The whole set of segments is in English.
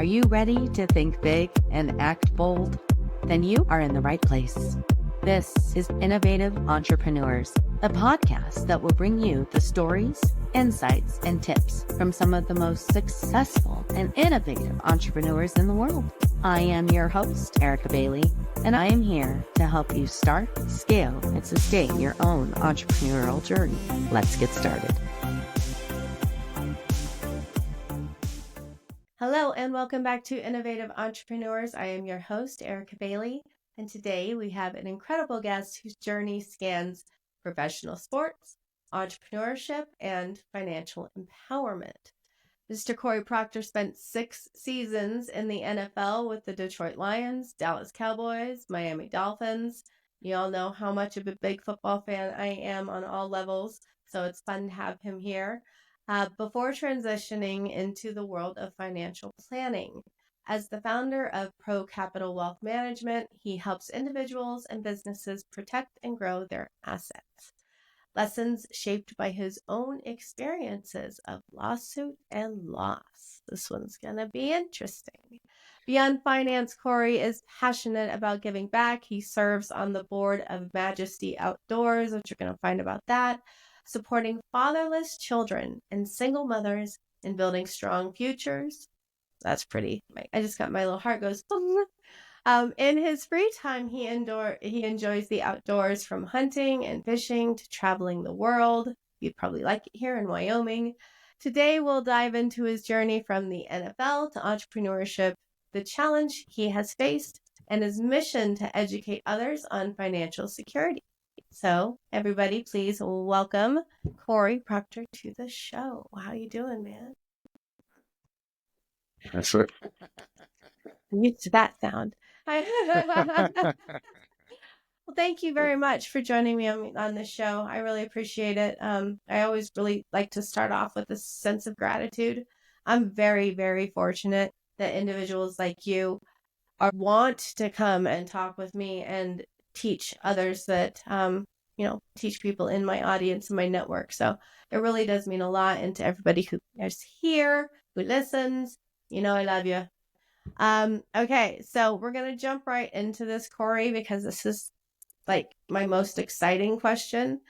Are you ready to think big and act bold? Then you are in the right place. This is Innovative Entrepreneurs, a podcast that will bring you the stories, insights, and tips from some of the most successful and innovative entrepreneurs in the world. I am your host, Erica Bailey, and I am here to help you start, scale, and sustain your own entrepreneurial journey. Let's get started. Hello, and welcome back to Innovative Entrepreneurs. I am your host, Erica Bailey, and today we have an incredible guest whose journey scans professional sports, entrepreneurship, and financial empowerment. Mr. Cory Procter spent 6 seasons in the NFL with the Detroit Lions, Dallas Cowboys, Miami Dolphins. You all know how much of a big football fan I am on all levels, so it's fun to have him here. Before transitioning into the world of financial planning. As the founder of Pro Capital Wealth Management, he helps individuals and businesses protect and grow their assets. Lessons shaped by his own experiences of lawsuit and loss. This one's going to be interesting. Beyond finance, Cory is passionate about giving back. He serves on the board of Majesty Outdoors, which you're going to find about that, supporting fatherless children and single mothers in building strong futures. That's pretty. I just got my little heart goes. In his free time, he enjoys the outdoors, from hunting and fishing to traveling the world. You'd probably like it here in Wyoming. Today, we'll dive into his journey from the NFL to entrepreneurship, the challenge he has faced, and his mission to educate others on financial security. So, everybody, please welcome Cory Procter to the show. How you doing, man? That's it. I'm used to that sound. Well, thank you very much for joining me on this show. I really appreciate it. I always really like to start off with a sense of gratitude. I'm very, very fortunate that individuals like you want to come and talk with me and teach others that, teach people in my audience and my network. So it really does mean a lot. And to everybody who is here, who listens, I love you. Okay, so we're going to jump right into this, Cory, because this is like my most exciting question.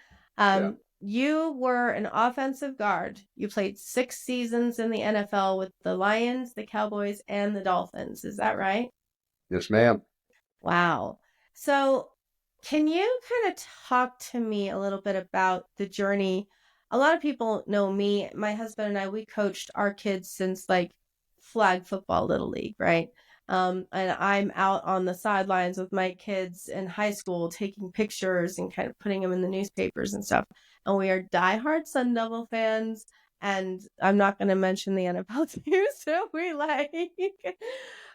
You were an offensive guard. You played 6 seasons in the NFL with the Lions, the Cowboys, and the Dolphins. Is that right? Yes, ma'am. Wow. So can you kind of talk to me a little bit about the journey? A lot of people know me. My husband and I, we coached our kids since like flag football, little league, right? And I'm out on the sidelines with my kids in high school taking pictures and kind of putting them in the newspapers and stuff. And we are diehard Sun Devil fans. And I'm not going to mention the NFL teams that we like.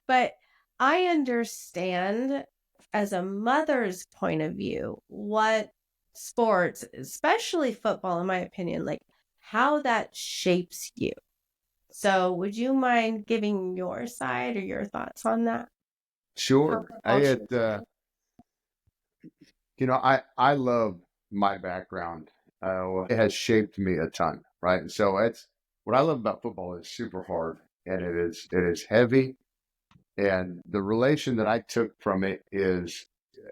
But I understand, as a mother's point of view, what sports, especially football, in my opinion, like how that shapes you. So would you mind giving your side or your thoughts on that? Sure. I love my background. It has shaped me a ton, right? And so it's what I love about football is super hard, and it is heavy. And the relation that I took from it is,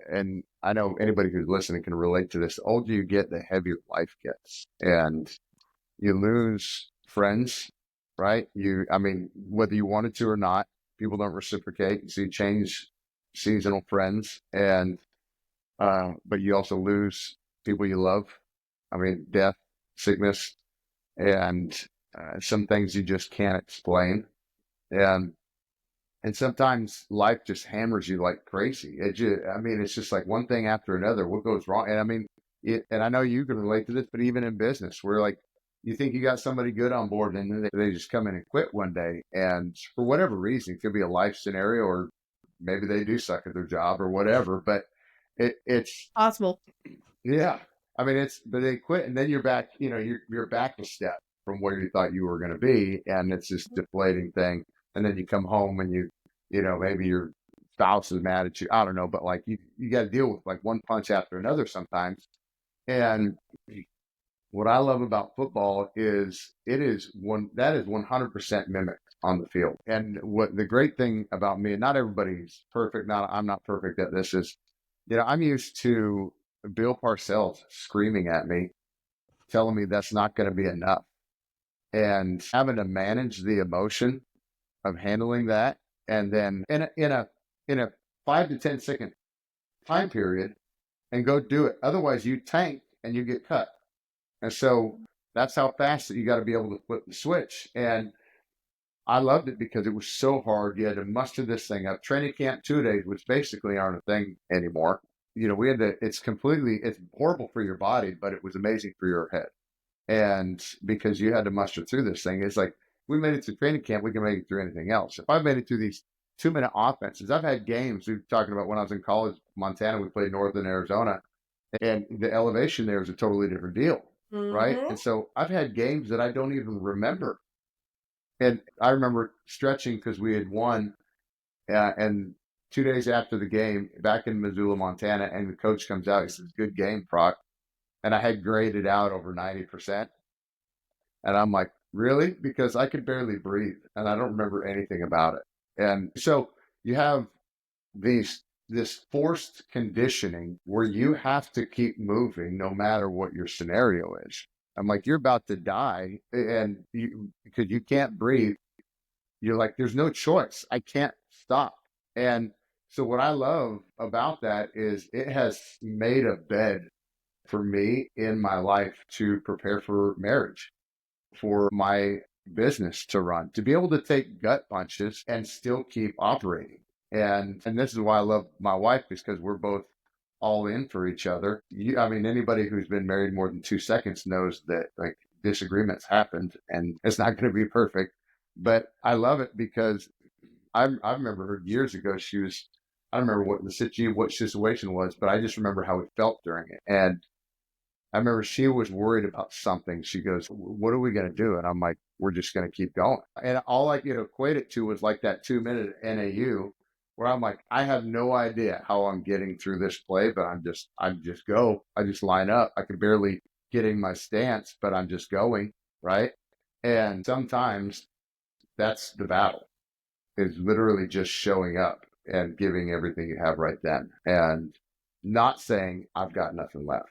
and I know anybody who's listening can relate to this, the older you get, the heavier life gets. And you lose friends, right? Whether you wanted to or not, people don't reciprocate. So you change seasonal friends, and but you also lose people you love. Death, sickness, and some things you just can't explain. And sometimes life just hammers you like crazy. It's just like one thing after another. What goes wrong? And and I know you can relate to this, but even in business, where like you think you got somebody good on board, and then they just come in and quit one day, and for whatever reason, it could be a life scenario, or maybe they do suck at their job or whatever. But it's possible. Yeah, but they quit, and then you're back. You're back a step from where you thought you were going to be, and it's this deflating thing. And then you come home and maybe your spouse is mad at you. I don't know, but like you got to deal with like one punch after another sometimes. And what I love about football is that is 100% mimicked. on the field. And what the great thing about me, and not everybody's perfect, I'm not perfect at this, is, I'm used to Bill Parcells screaming at me, telling me that's not going to be enough, and having to manage the emotion of handling that, and then in a 5 to 10 second time period, and go do it. Otherwise, you tank and you get cut. And so that's how fast that you got to be able to flip the switch. And I loved it because it was so hard. You had to muster this thing up. Training camp 2 days, which basically aren't a thing anymore. We had to, it's horrible for your body, but it was amazing for your head. And because you had to muster through this thing, it's like, we made it through training camp, we can make it through anything else. If I've made it through these 2 minute offenses, I've had games, we were talking about when I was in college, Montana, we played Northern Arizona, and the elevation there is a totally different deal, right? Mm-hmm. And so I've had games that I don't even remember. And I remember stretching because we had won, and 2 days after the game, back in Missoula, Montana, and the coach comes out, he says, "Good game, Proc." And I had graded out over 90%. And I'm like, really? Because I could barely breathe and I don't remember anything about it. And so you have this forced conditioning where you have to keep moving no matter what your scenario is. I'm like, you're about to die, and because you can't breathe, you're like, there's no choice. I can't stop. And so what I love about that is it has made a bed for me in my life to prepare for marriage, for my business to run, to be able to take gut punches and still keep operating. And this is why I love my wife, because we're both all in for each other. I mean, anybody who's been married more than 2 seconds knows that, like, disagreements happened and it's not going to be perfect. But I love it because I remember her years ago. I don't remember what situation was, but I just remember how it felt during it. And I remember she was worried about something. She goes, "What are we going to do?" And I'm like, "We're just going to keep going." And all I could equate it to was like that 2 minute NAU where I'm like, I have no idea how I'm getting through this play, but I just go. I just line up. I can barely get in my stance, but I'm just going. Right. And sometimes that's the battle, is literally just showing up and giving everything you have right then, and not saying, "I've got nothing left."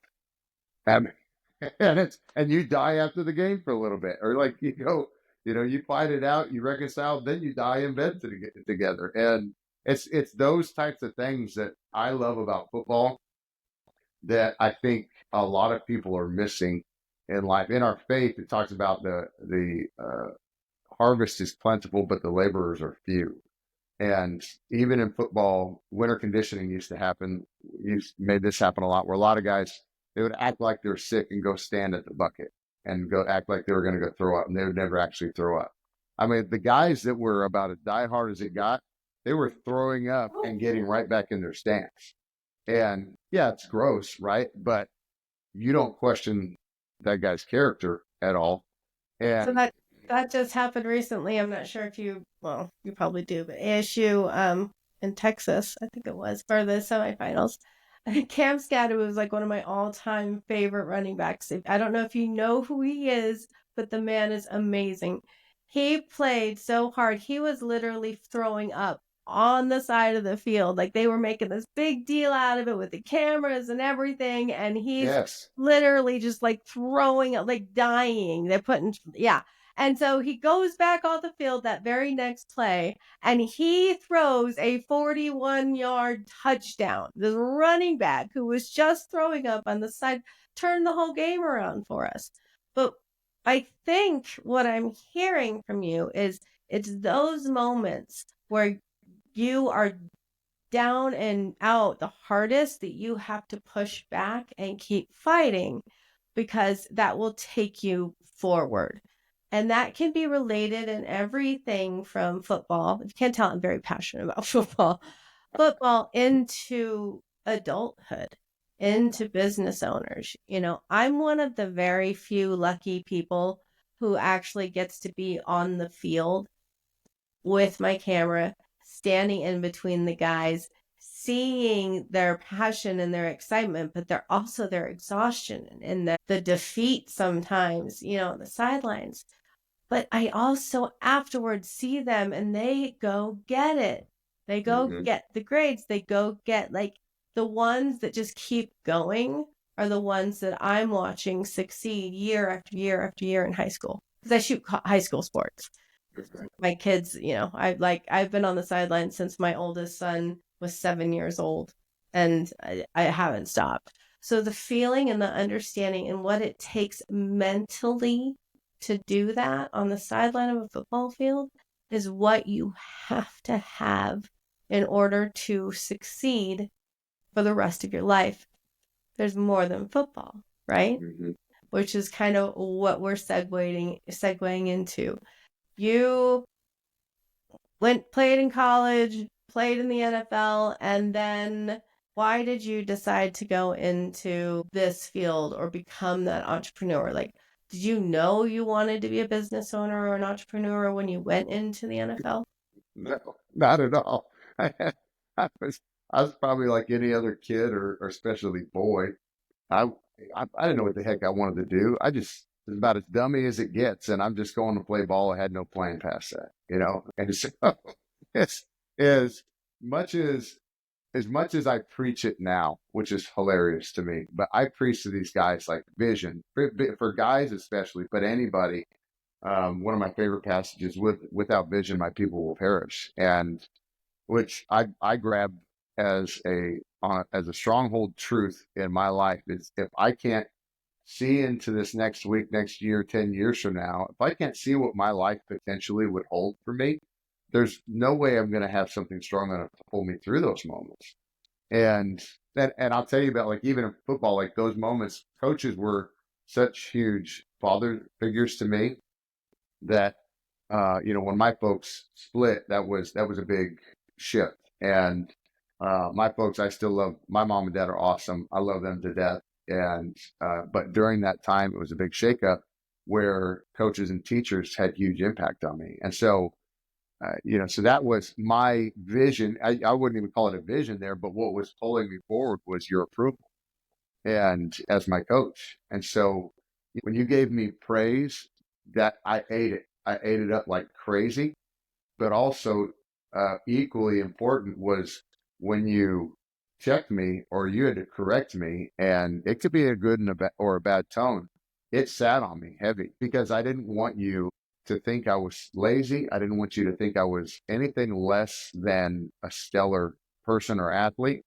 And and you die after the game for a little bit, or like you fight it out, you reconcile, then you die in bed together. And it's those types of things that I love about football that I think a lot of people are missing in life. In our faith, it talks about the harvest is plentiful, but the laborers are few. And even in football, winter conditioning used to happen. You made this happen a lot, where a lot of guys, they would act like they're sick and go stand at the bucket and go act like they were going to go throw up, and they would never actually throw up. I mean, the guys that were about as diehard as it got, they were throwing up and getting right back in their stance. And yeah, it's gross, right? But you don't question that guy's character at all. So And that just happened recently. I'm not sure if you probably do, but ASU in Texas, I think it was, for the semifinals. Cam Scatterwood was like one of my all-time favorite running backs. I don't know if you know who he is, but the man is amazing. He played so hard. He was literally throwing up on the side of the field. Like, they were making this big deal out of it with the cameras and everything, and he's yes, literally just like throwing up, like dying. They're putting, yeah. And so he goes back off the field that very next play, and he throws a 41-yard touchdown. The running back who was just throwing up on the side turned the whole game around for us. But I think what I'm hearing from you is it's those moments where you are down and out the hardest that you have to push back and keep fighting, because that will take you forward. And that can be related in everything from football. If you can't tell, I'm very passionate about football into adulthood, into business owners. I'm one of the very few lucky people who actually gets to be on the field with my camera, standing in between the guys, seeing their passion and their excitement, but they're also their exhaustion and the defeat sometimes, on the sidelines. But I also afterwards see them and they go get it. They go Hmm. get the grades. They go get, like, the ones that just keep going are the ones that I'm watching succeed year after year after year in high school, because I shoot high school sports. My kids, I've been on the sidelines since my oldest son was 7 years old, and I haven't stopped. So the feeling and the understanding and what it takes mentally to do that on the sideline of a football field is what you have to have in order to succeed for the rest of your life. There's more than football, right? Hmm. Which is kind of what we're segueing into. You played in college, played in the NFL, and then why did you decide to go into this field or become that entrepreneur? Like, did you know you wanted to be a business owner or an entrepreneur when you went into the NFL? No, not at all. I was, I was probably like any other kid or especially boy. I, I didn't know what the heck I wanted to do. I just was about as dummy as it gets, and I'm just going to play ball. I had no plan past that, And so, it's as much as I preach it now, which is hilarious to me, but I preach to these guys like vision for guys especially, but anybody. One of my favorite passages, without vision, my people will perish, and which I grab as a stronghold truth in my life is if I can't see into this next week, next year, 10 years from now, if I can't see what my life potentially would hold for me, there's no way I'm going to have something strong enough to pull me through those moments. And I'll tell you about, like, even in football, like those moments, coaches were such huge father figures to me that when my folks split, that was a big shift. And my folks, I still love my mom and dad are awesome. I love them to death. And but during that time, it was a big shakeup where coaches and teachers had huge impact on me. And so so that was my vision. I wouldn't even call it a vision there, but what was pulling me forward was your approval and as my coach. And so when you gave me praise, that I ate it. I ate it up like crazy. But also, equally important was when you checked me or you had to correct me, and it could be a good and or a bad tone. It sat on me heavy because I didn't want you to think I was lazy. I didn't want you to think I was anything less than a stellar person or athlete.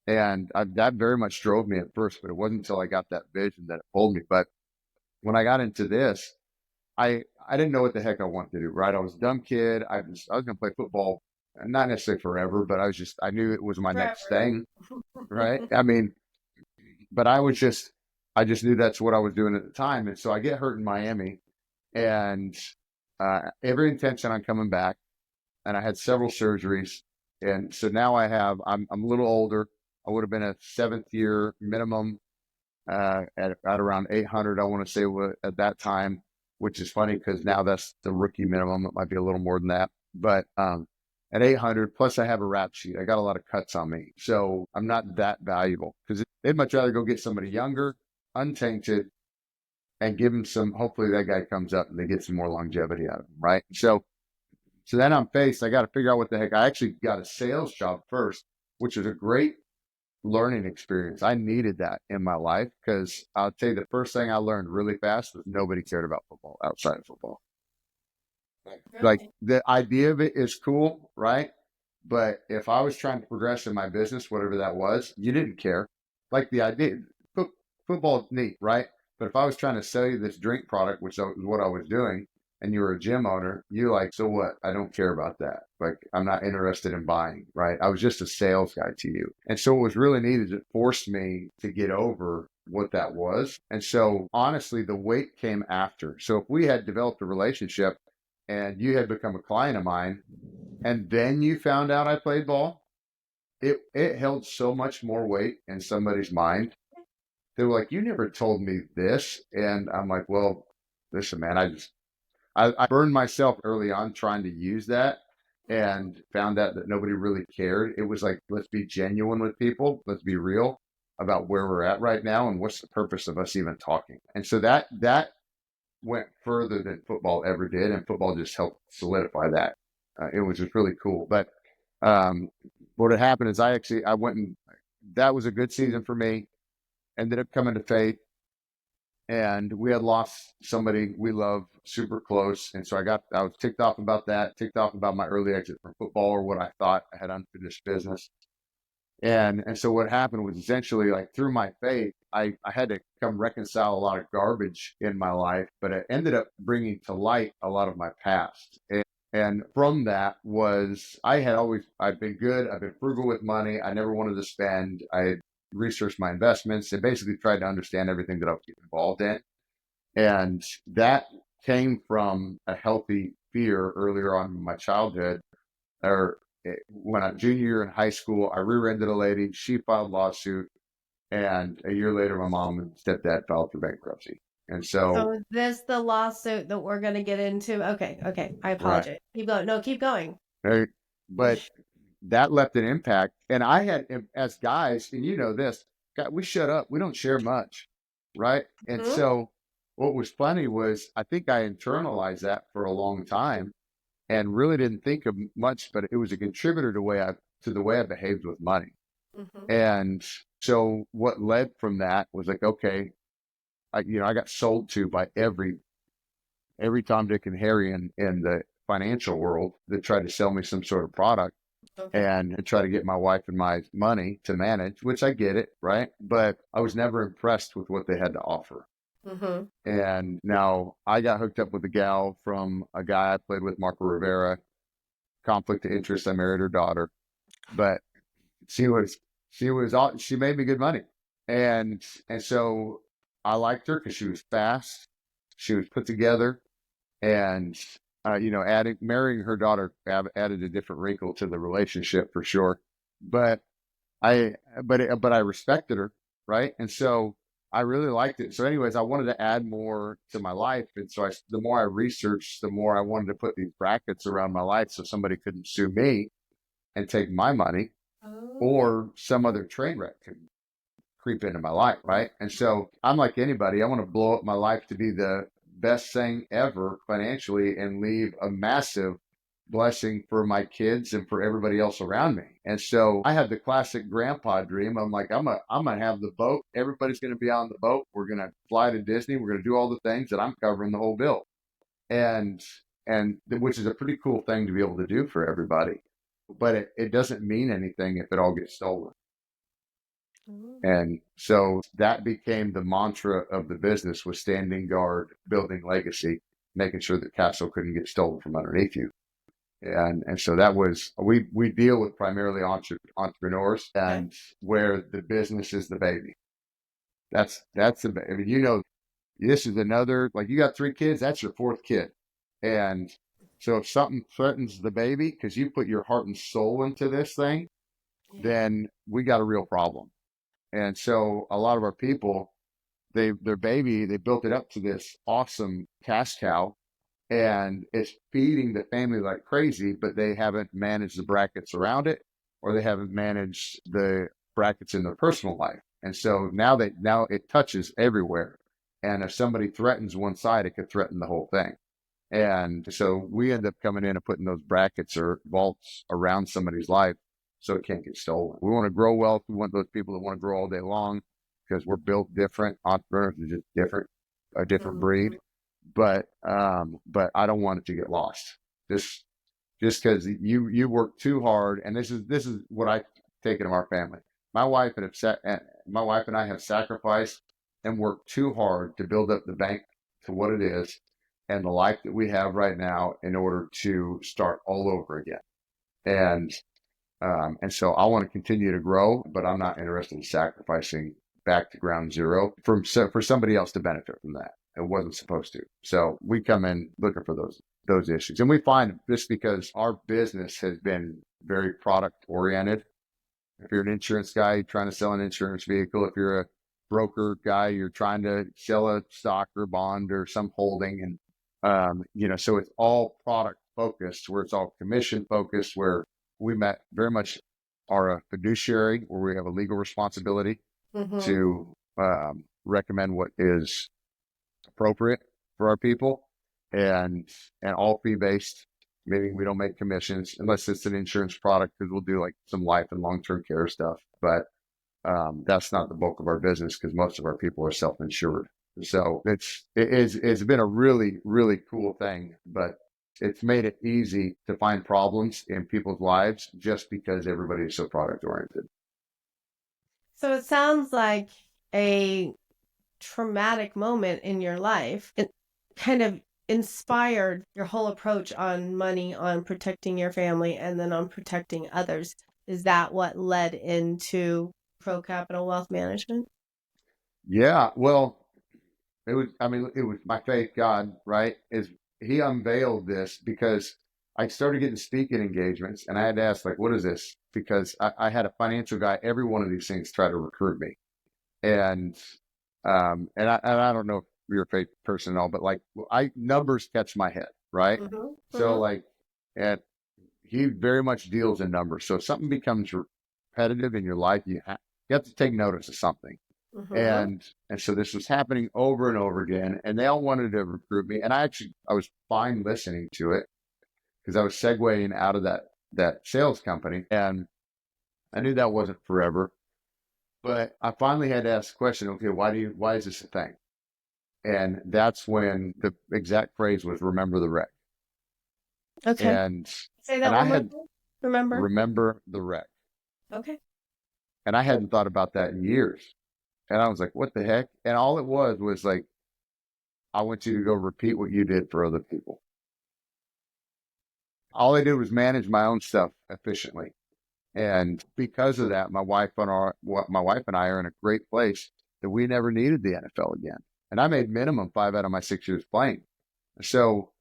And that very much drove me at first, but it wasn't until I got that vision that it pulled me. But when I got into this, I didn't know what the heck I wanted to do, right? I was a dumb kid. I was going to play football, not necessarily forever, but I knew it was my next Forever. thing, right? I mean, but I just knew that's what I was doing at the time. And so I get hurt in Miami and every intention on coming back, and I had several surgeries. And so now I'm a little older. I would have been a seventh year minimum at around 800, I want to say at that time, which is funny because now that's the rookie minimum. It might be a little more than that, but at 800, plus I have a rap sheet. I got a lot of cuts on me, so I'm not that valuable because they'd much rather go get somebody younger, untainted, and give them some. Hopefully, that guy comes up and they get some more longevity out of him, right? So then I'm faced. I got to figure out what the heck. I actually got a sales job first, which is a great learning experience. I needed that in my life because I'll tell you the first thing I learned really fast was nobody cared about football outside of football. Like Really? the idea of it is cool, right? But if I was trying to progress in my business, whatever that was, you didn't care. Like the idea, football is neat, right? But if I was trying to sell you this drink product, which is what I was doing, and you were a gym owner, you're like, so what? I don't care about that. Like, I'm not interested in buying, right? I was just a sales guy to you. And so what was really neat is it forced me to get over what that was. And so honestly, the weight came after. So if we had developed a relationship and you had become a client of mine, and then you found out I played ball, it held so much more weight in somebody's mind. They were like, "You never told me this," and I'm like, "Well, listen, man, I burned myself early on trying to use that, and found out that nobody really cared. It was like, let's be genuine with people, let's be real about where we're at right now, and what's the purpose of us even talking." And so that went further than football ever did, and football just helped solidify that. It was just really cool. But um, what had happened is I went and that was a good season for me. Ended up coming to faith, and we had lost somebody we love super close, and so I was ticked off about that, ticked off about my early exit from football or what I thought I had unfinished business. And so what happened was essentially like through my faith, I had to come reconcile a lot of garbage in my life, but it ended up bringing to light a lot of my past. And from that was I've been good. I've been frugal with money. I never wanted to spend. I had researched my investments and basically tried to understand everything that I was getting involved in. And that came from a healthy fear earlier on in my childhood, or when I junior year in high school, I rear-ended a lady. She filed lawsuit, and a year later, my mom and stepdad filed for bankruptcy. And So so, is this the lawsuit that we're going to get into? Okay, okay. I right, apologize. Keep going. No, keep going. right, but that left an impact. And I had, as guys, and you know this, God, we shut up. We don't share much, right? And Mhm. so, what was funny was I think I internalized that for a long time and really didn't think of much, but it was a contributor to the way I behaved with money. Mhm. And so what led from that was like, okay, I got sold to by every Tom, Dick, and Harry in the financial world that tried to sell me some sort of product Okay. and try to get my wife and my money to manage, which I get it, right? But I was never impressed with what they had to offer. Mhm. And now I got hooked up with a gal from a guy I played with, Marco Rivera, conflict of interest. I married her daughter, but she was she made me good money, and so I liked her because she was fast, she was put together, and adding marrying her daughter added a different wrinkle to the relationship for sure. But I but I respected her, right? And so I really liked it. So, anyways, I wanted to add more to my life, and so the more I researched, the more I wanted to put these brackets around my life so somebody couldn't sue me and take my money Okay. or some other train wreck could creep into my life, right? And so I'm like anybody, I want to blow up my life to be the best thing ever financially and leave a massive blessing for my kids and for everybody else around me. And so I had the classic grandpa dream. I'm like, I'm gonna have the boat. Everybody's gonna be on the boat. We're gonna fly to Disney. We're gonna do all the things that I'm covering the whole bill. And which is a pretty cool thing to be able to do for everybody. But it doesn't mean anything if it all gets stolen. Mhm. And so that became the mantra of the business, was standing guard, building legacy, making sure that castle couldn't get stolen from underneath you. And so that was we deal with primarily entrepreneurs, Okay. and where the business is the baby. I mean, this is another, like, you got three kids, that's your fourth kid. And so if something threatens the baby because you put your heart and soul into this thing, Yeah. then we got a real problem. And so a lot of our people, their baby, they built it up to this awesome cash cow, and it's feeding the family like crazy, but they haven't managed the brackets around it, or they haven't managed the brackets in their personal life. And so now it touches everywhere. And if somebody threatens one side, it could threaten the whole thing. And so we end up coming in and putting those brackets or vaults around somebody's life so it can't get stolen. We want to grow wealth. We want those people that want to grow all day long because we're built different. Entrepreneurs are just different, a different breed. Mhm. But I don't want it to get lost. Just because you work too hard, and this is what I take in our family. My wife and my wife and I have sacrificed and worked too hard to build up the bank to what it is and the life that we have right now in order to start all over again. And and so I want to continue to grow, but I'm not interested in sacrificing back to ground zero for somebody else to benefit from that. It wasn't supposed to. So we come in looking for those issues, and we find just because our business has been very product oriented. If you're an insurance guy, you're trying to sell an insurance vehicle. If you're a broker guy, you're trying to sell a stock or bond or some holding, and so it's all product focused, where it's all commission focused, where we met very much are a fiduciary, where we have a legal responsibility Mhm. to recommend what is appropriate. for our people, and all fee based, meaning we don't make commissions unless it's an insurance product, because we'll do like some life and long term care stuff. But that's not the bulk of our business because most of our people are self insured. So it's been a really really cool thing, but it's made it easy to find problems in people's lives just because everybody is so product oriented. So it sounds like a traumatic moment in your life. It kind of inspired your whole approach on money, on protecting your family, and then on protecting others. Is that what led into Pro Capital Wealth Management? Yeah, well, it was, I mean, it was my faith, God, right? Is he unveiled this because I started getting speaking engagements and I had to ask, like, what is this? Because I had a financial guy, every one of these things try to recruit me. And, and I don't know if you're a faith person and all, but like, numbers catch my head, right? Mm-hmm. So Mm-hmm. like, and he very much deals in numbers. So if something becomes repetitive in your life, you have to take notice of something. Mm-hmm. And so this was happening over and over again, and they all wanted to recruit me. And I was fine listening to it because I was segueing out of that sales company, and I knew that wasn't forever. But I finally had to ask the question, okay, why is this a thing? And that's when the exact phrase was remember the wreck. Okay. And Say and that I one more had time. Remember? remember the wreck. Okay. And I hadn't thought about that in years. And I was like, what the heck? And all it was like, I want you to go repeat what you did for other people. All I did was manage my own stuff efficiently. And because of that, my wife and I are in a great place that we never needed the NFL again. And I made minimum 5 out of my 6 years playing. So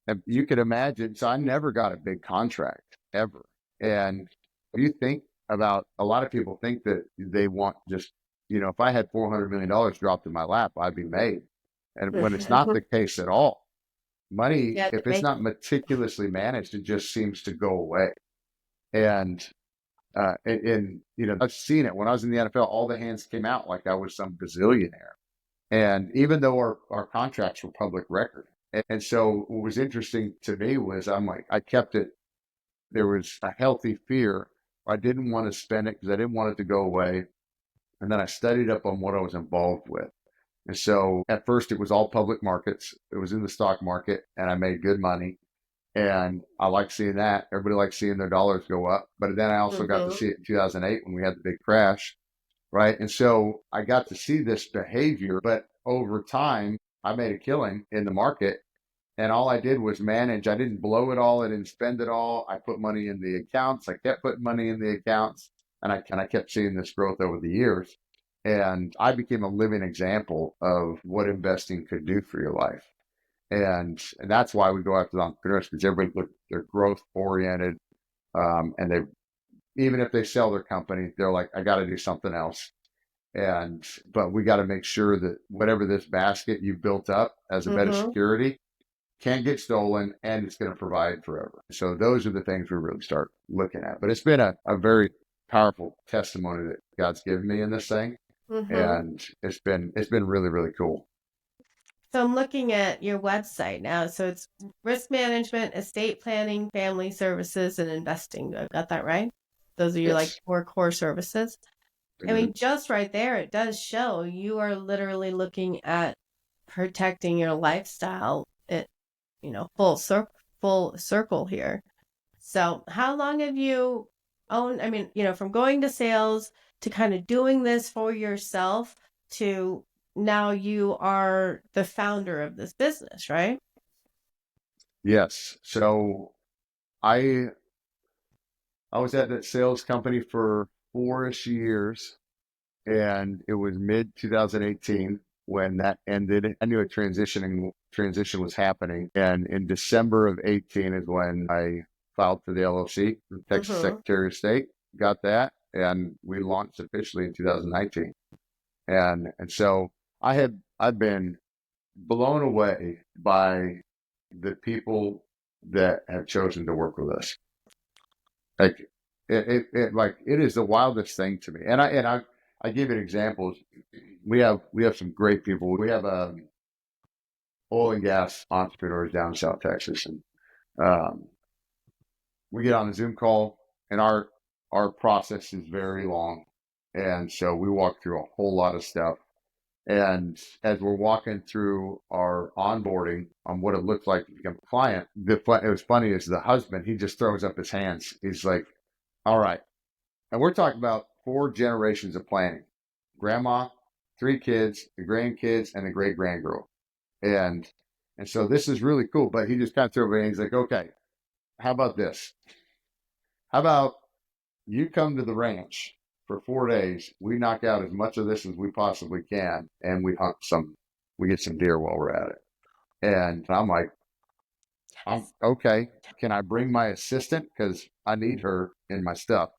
if you could imagine, so I never got a big contract ever. And if you think about, a lot of people think that they want just, if I had $400 million dropped in my lap, I'd be made. And when it's not the case at all, money, You had to if it's make not it. meticulously managed, it just seems to go away. And I've seen it when I was in the NFL. All the hands came out like I was some bazillionaire, and even though our contracts were public record. And so what was interesting to me was I'm like, I kept it. There was a healthy fear. I didn't want to spend it because I didn't want it to go away. And then I studied up on what I was involved with. And so at first it was all public markets. It was in the stock market and I made good money. And I like seeing that. Everybody likes seeing their dollars go up. But then I also got to Mm-hmm. see it in 2008 when we had the big crash, right? And so I got to see this behavior. But over time, I made a killing in the market. And all I did was manage. I didn't blow it all. I didn't spend it all. I put money in the accounts. I kept putting money in the accounts. And I kept seeing this growth over the years. And I became a living example of what investing could do for your life. And that's why we go after the entrepreneurs, because everybody look, they're growth oriented, and they, even if they sell their company, they're like, I got to do something else. But we got to make sure that whatever this basket you built up as a bed of Mm-hmm. security can't get stolen, and it's going to provide forever. So those are the things we really start looking at. But it's been a very powerful testimony that God's given me in this thing, Mm-hmm. and it's been really really cool. So I'm looking at your website now. So it's risk management, estate planning, family services, and investing. I've got that right? Those are your like Yes. four core services. I Mhm. mean, just right there, it does show you are literally looking at protecting your lifestyle. Full circle here. So how long have you owned? I mean, from going to sales to kind of doing this for yourself to now you are the founder of this business, right? Yes. So I I was at that sales company for 4-ish years, and it was mid 2018 when that ended. I knew a transition was happening, and in December of 18 is when I filed for the LLC, the Texas Mm-hmm. Secretary of State. Got that, and we launched officially in 2019. And so I've been blown away by the people that have chosen to work with us. Like it is the wildest thing to me. And I give it examples. We have some great people. We have oil and gas entrepreneurs down in South Texas. And um, we get on a Zoom call, and our process is very long. And so we walk through a whole lot of stuff. And as we're walking through our onboarding on what it looks like to become a client, it was funny is the husband, he just throws up his hands. He's like, all right. And we're talking about 4 generations of planning. Grandma, 3 kids, the grandkids, and the great grandgirl. And and so this is really cool. But he just kind of threw it in. He's like, okay, how about this? How about you come to the ranch for 4 days? We knock out as much of this as we possibly can, and we get some deer while we're at it. And I'm like, I'm okay. Can I bring my assistant? Because I need her in my stuff.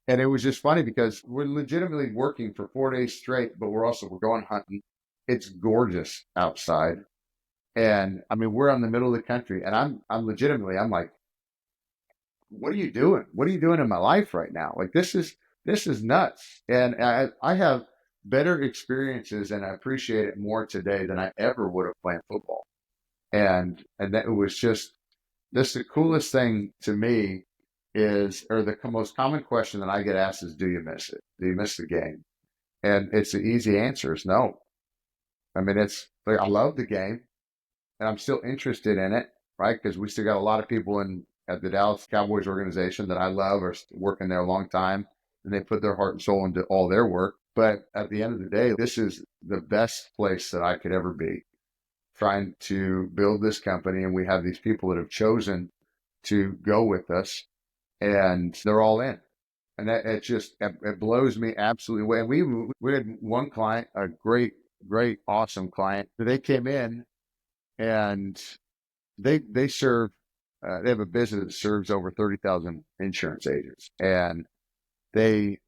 And it was just funny because we're legitimately working for 4 days straight, but we're going hunting. It's gorgeous outside. And I mean, we're in the middle of the country, and I'm like, what are you doing? What are you doing in my life right now? Like this is nuts. And I have better experiences, and I appreciate it more today than I ever would have playing football. And that it was just this the coolest thing to me is, or the most common question that I get asked is, do you miss it? Do you miss the game? And it's the easy answer is no. I mean, it's like I love the game, and I'm still interested in it, right? Because we still got a lot of people in at the Dallas Cowboys organization that I love are working there a long time, and they put their heart and soul into all their work. But at the end of the day, this is the best place that I could ever be, trying to build this company, and we have these people that have chosen to go with us, and they're all in. And that it blows me absolutely away. And we had one client, a great awesome client. They came in and they serve they have a business that serves over 30,000 insurance agents, and they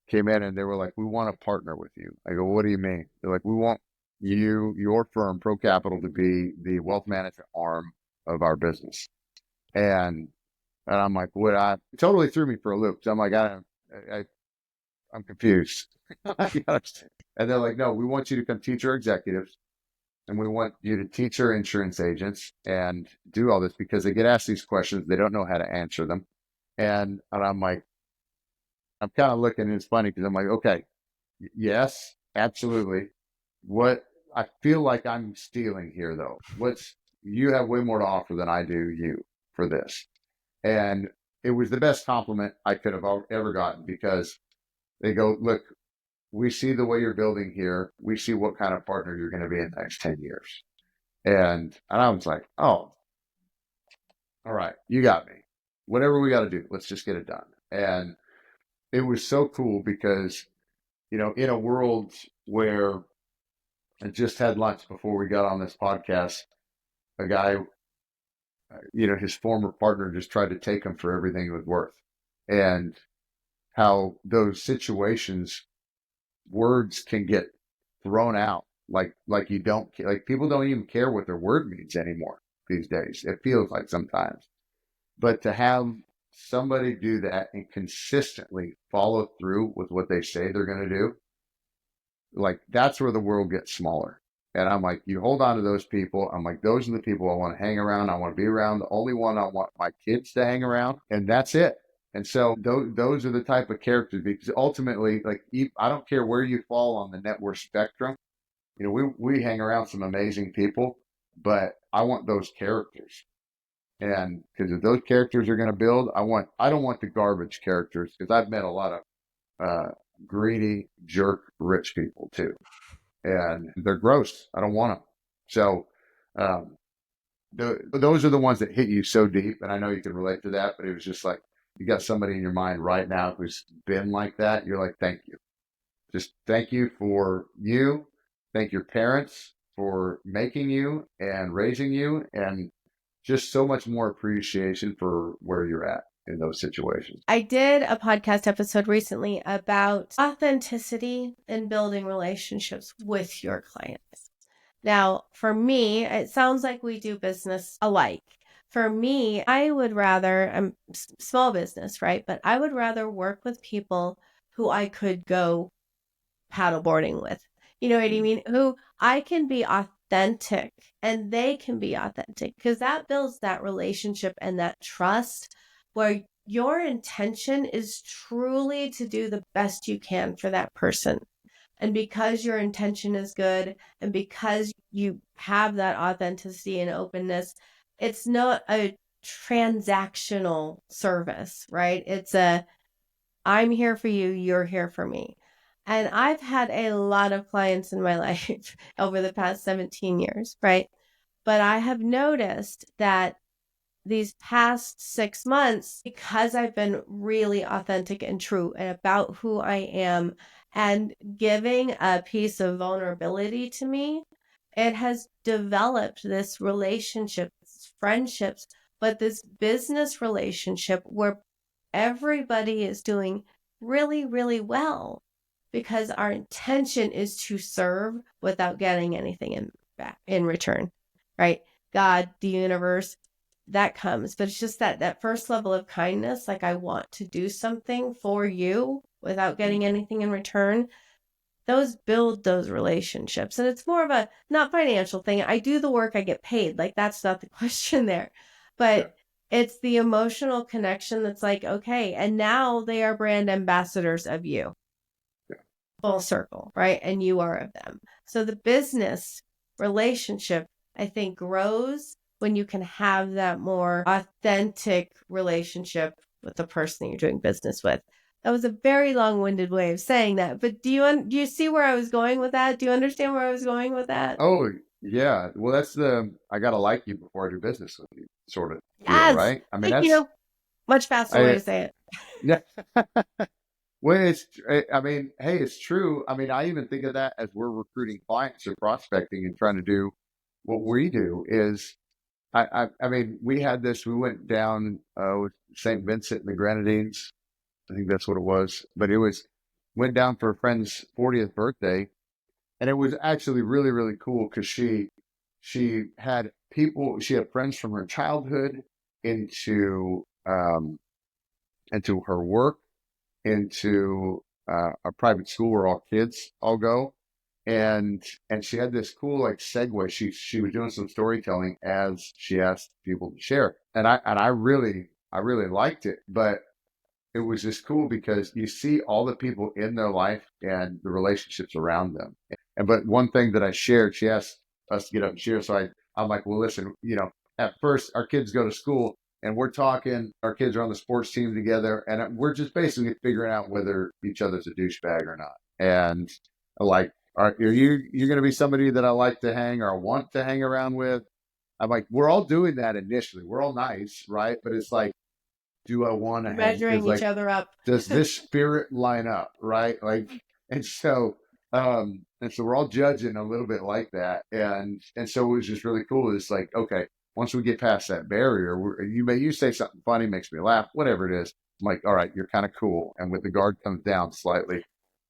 came in and they were like, we want to partner with you. I go, what do you mean? They're like, we want your firm, Pro Capital, to be the wealth management arm of our business. And I'm like, what? I it totally threw me for a loop. So I'm like, I I'm confused. And they're like, no, we want you to come teach our executives, and we want you to teach our insurance agents and do all this because they get asked these questions. They don't know how to answer them. And I'm like, I'm kind of looking, and it's funny because I'm like, okay, yes, absolutely. What I feel like I'm stealing here, though, you have way more to offer than I do you for this. And it was the best compliment I could have ever gotten because they go, look, we see the way you're building here. We see what kind of partner you're going to be in the next 10 years. And I was like, oh, all right, you got me. Whatever we got to do, let's just get it done. And it was so cool because, in a world where I just had lunch before we got on this podcast, a guy, his former partner just tried to take him for everything it was worth. And how those situations, words can get thrown out like you don't like people don't even care what their word means anymore these days. It feels like sometimes. But to have somebody do that and consistently follow through with what they say they're going to do, like that's where the world gets smaller. And I'm like, you hold on to those people. I'm like, those are the people I want to hang around. I want to be around. The only one I want my kids to hang around, and that's it. And so those are the type of characters because ultimately, like, I don't care where you fall on the net worth spectrum. We hang around some amazing people, but I want those characters. And because if those characters are going to build, I don't want the garbage characters because I've met a lot of greedy, jerk, rich people too, and they're gross. I don't want them. So um, those are the ones that hit you so deep, and I know you can relate to that. But it was just like you got somebody in your mind right now who's been like that. You're like, thank you, just thank you for you, thank your parents for making you and raising you, and just so much more appreciation for where you're at in those situations. I did a podcast episode recently about authenticity in building relationships with your clients. Now, for me, it sounds like we do business alike. For me, I would rather, I'm small business, right? But I would rather work with people who I could go paddleboarding with. You know what I mean? Who I can be authentic authentic and they can be authentic, because that builds that relationship and that trust where your intention is truly to do the best you can for that person. And because your intention is good and because you have that authenticity and openness, it's not a transactional service, right? It's a, I'm here for you, you're here for me. And I've had a lot of clients in my life over the past 17 years, right? But I have noticed that these past 6 months, because I've been really authentic and true and about who I am and giving a piece of vulnerability to me, it has developed this relationship, friendships, but this business relationship where everybody is doing really, really well because our intention is to serve without getting anything in return, right? God, the universe, that comes, but it's just that first level of kindness, like I want to do something for you without getting anything in return. Those build those relationships, and it's more of a not financial thing. I do the work, I get paid, like that's not the question there, Yeah. but it's the emotional connection that's like, okay, and now they are brand ambassadors of you, Yeah. full circle, right? And you are of them. So the business relationship, I think, grows when you can have that more authentic relationship with the person you're doing business with. That was a very long-winded way of saying that, but do you see where I was going with that? Do you understand where I was going with that? Oh, yeah. Well, that's the I gotta like you before I do business with you sort of deal, Yes. right? I mean, Thank that's you. Much faster way I to say it. yeah. Well, I mean, hey, it's true. I mean, I even think of that as we're recruiting clients or prospecting and trying to do what we do is I mean, we had this, we went down with St. Vincent and the Grenadines. I think that's what it was, but it was went down for a friend's 40th birthday. And it was actually really, really cool because she had people, she had friends from her childhood into into her work, into a private school where all kids all go. And she had this cool like segue. She was doing some storytelling as she asked people to share. And I really liked it. But it was just cool because you see all the people in their life and the relationships around them. And but one thing that I shared, she asked us to get up and share. So I'm like, well, listen, at first our kids go to school and we're talking, our kids are on the sports team together, and we're just basically figuring out whether each other's a douchebag or not. And like, are you're going to be somebody that I like to hang or want to hang around with? I'm like, we're all doing that initially. We're all nice, right? But it's like, do I want to You're hang? Because measuring each like, other up. does this spirit line up, right? Like, and so, and so we're all judging a little bit like that, and so it was just really cool. It's like, okay, once we get past that barrier, you say something funny, makes me laugh, whatever it is. I'm like, all right, you're kind of cool, and with the guard comes down slightly,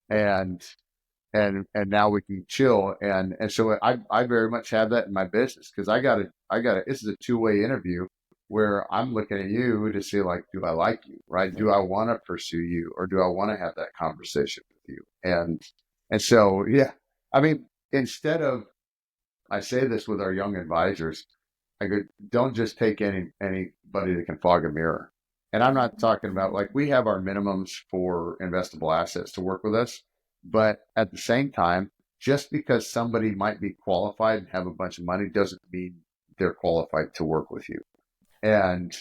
and and now we can chill, and so I very much have that in my business because I got to. This is a two-way interview where I'm looking at you to see like, do I like you, right? Do I want to pursue you, or do I want to have that conversation with you? And so yeah, I mean, instead of I say this with our young advisors, I go, don't just take anybody that can fog a mirror. And I'm not talking about like we have our minimums for investable assets to work with us, but at the same time, just because somebody might be qualified and have a bunch of money doesn't mean they're qualified to work with you. And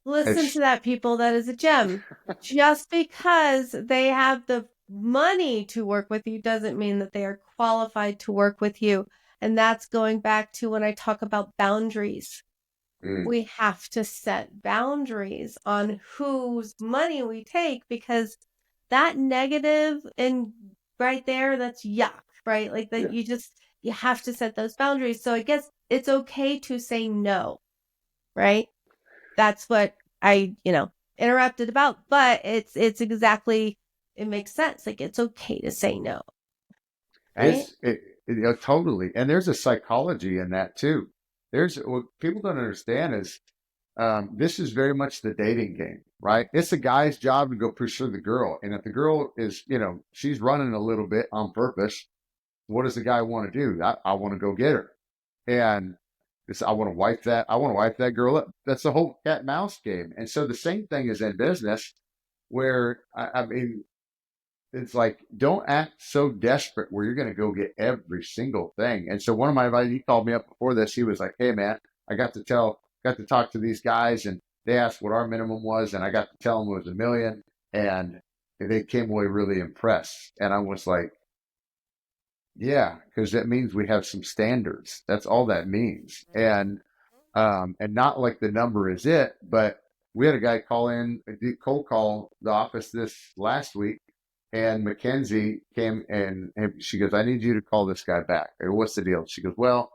Listen it's to that, people. That is a gem. Just because they have the money to work with you doesn't mean that they are qualified to work with you. And that's going back to when I talk about boundaries. mm, We have to set boundaries on whose money we take, because that negative and right there, that's yuck, right? Like that, yeah, you have to set those boundaries. So I guess it's okay to say no, right? That's what I interrupted about, but it's exactly, it makes sense. Like it's okay to say no, right? totally. And there's a psychology in that too. There's what people don't understand is this is very much the dating game, right? It's a guy's job to go pursue the girl. And if the girl is, she's running a little bit on purpose, what does the guy want to do? I want to go get her. And it's, I want to wipe that girl up. That's the whole cat and mouse game. And so the same thing is in business where, I mean, it's like, don't act so desperate where you're going to go get every single thing. And so one of my advisors, he called me up before this. He was like, hey, man, got to talk to these guys, and they asked what our minimum was. And I got to tell them it was $1 million. And they came away really impressed. And I was like, yeah, because that means we have some standards. That's all that means. And not like the number is it, but we had a guy call in, cold call the office this last week, and Mackenzie came and she goes, I need you to call this guy back. I go, what's the deal? She goes, well,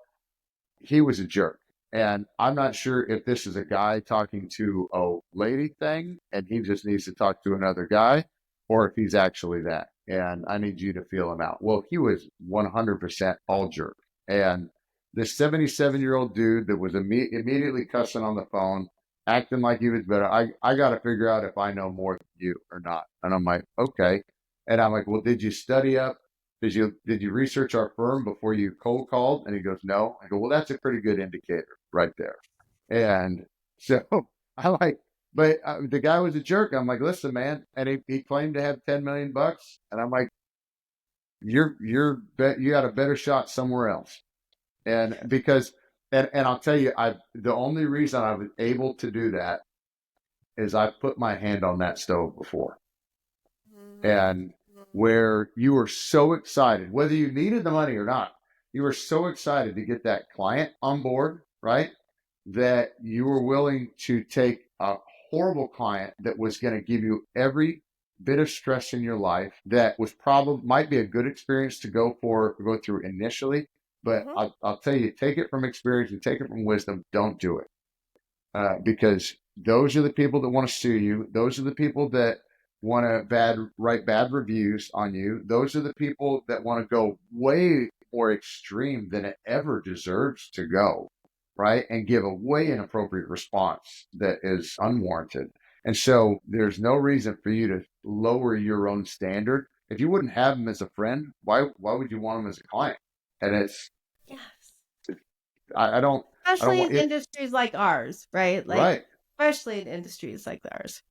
he was a jerk. And I'm not sure if this is a guy talking to a lady thing and he just needs to talk to another guy, or if he's actually that. And I need you to feel him out. Well, he was 100% all jerk. And this 77-year-old dude that was immediately cussing on the phone, acting like he was better. I got to figure out if I know more than you or not. And I'm like, okay. And I'm like, well, did you study up? Did you research our firm before you cold called? And he goes, no. I go, well, that's a pretty good indicator right there. And so I like, but the guy was a jerk. I'm like, listen, man. And he claimed to have 10 million bucks. And I'm like, you got a better shot somewhere else. And because, and I'll tell you, the only reason I was able to do that is I put my hand on that stove before. And where you were so excited, whether you needed the money or not, you were so excited to get that client on board, right? That you were willing to take a horrible client that was going to give you every bit of stress in your life, that was probably might be a good experience to go through initially. But I'll tell you, take it from experience and take it from wisdom. Don't do it. Because those are the people that want to sue you. Those are the people that want to write bad reviews on you. Those are the people that want to go way more extreme than it ever deserves to go, right? And give a way inappropriate response that is unwarranted. And so there's no reason for you to lower your own standard. If you wouldn't have them as a friend, why would you want them as a client? And it's, Yes. I don't Especially want in it, industries like ours, right? Like, right. especially in industries like ours.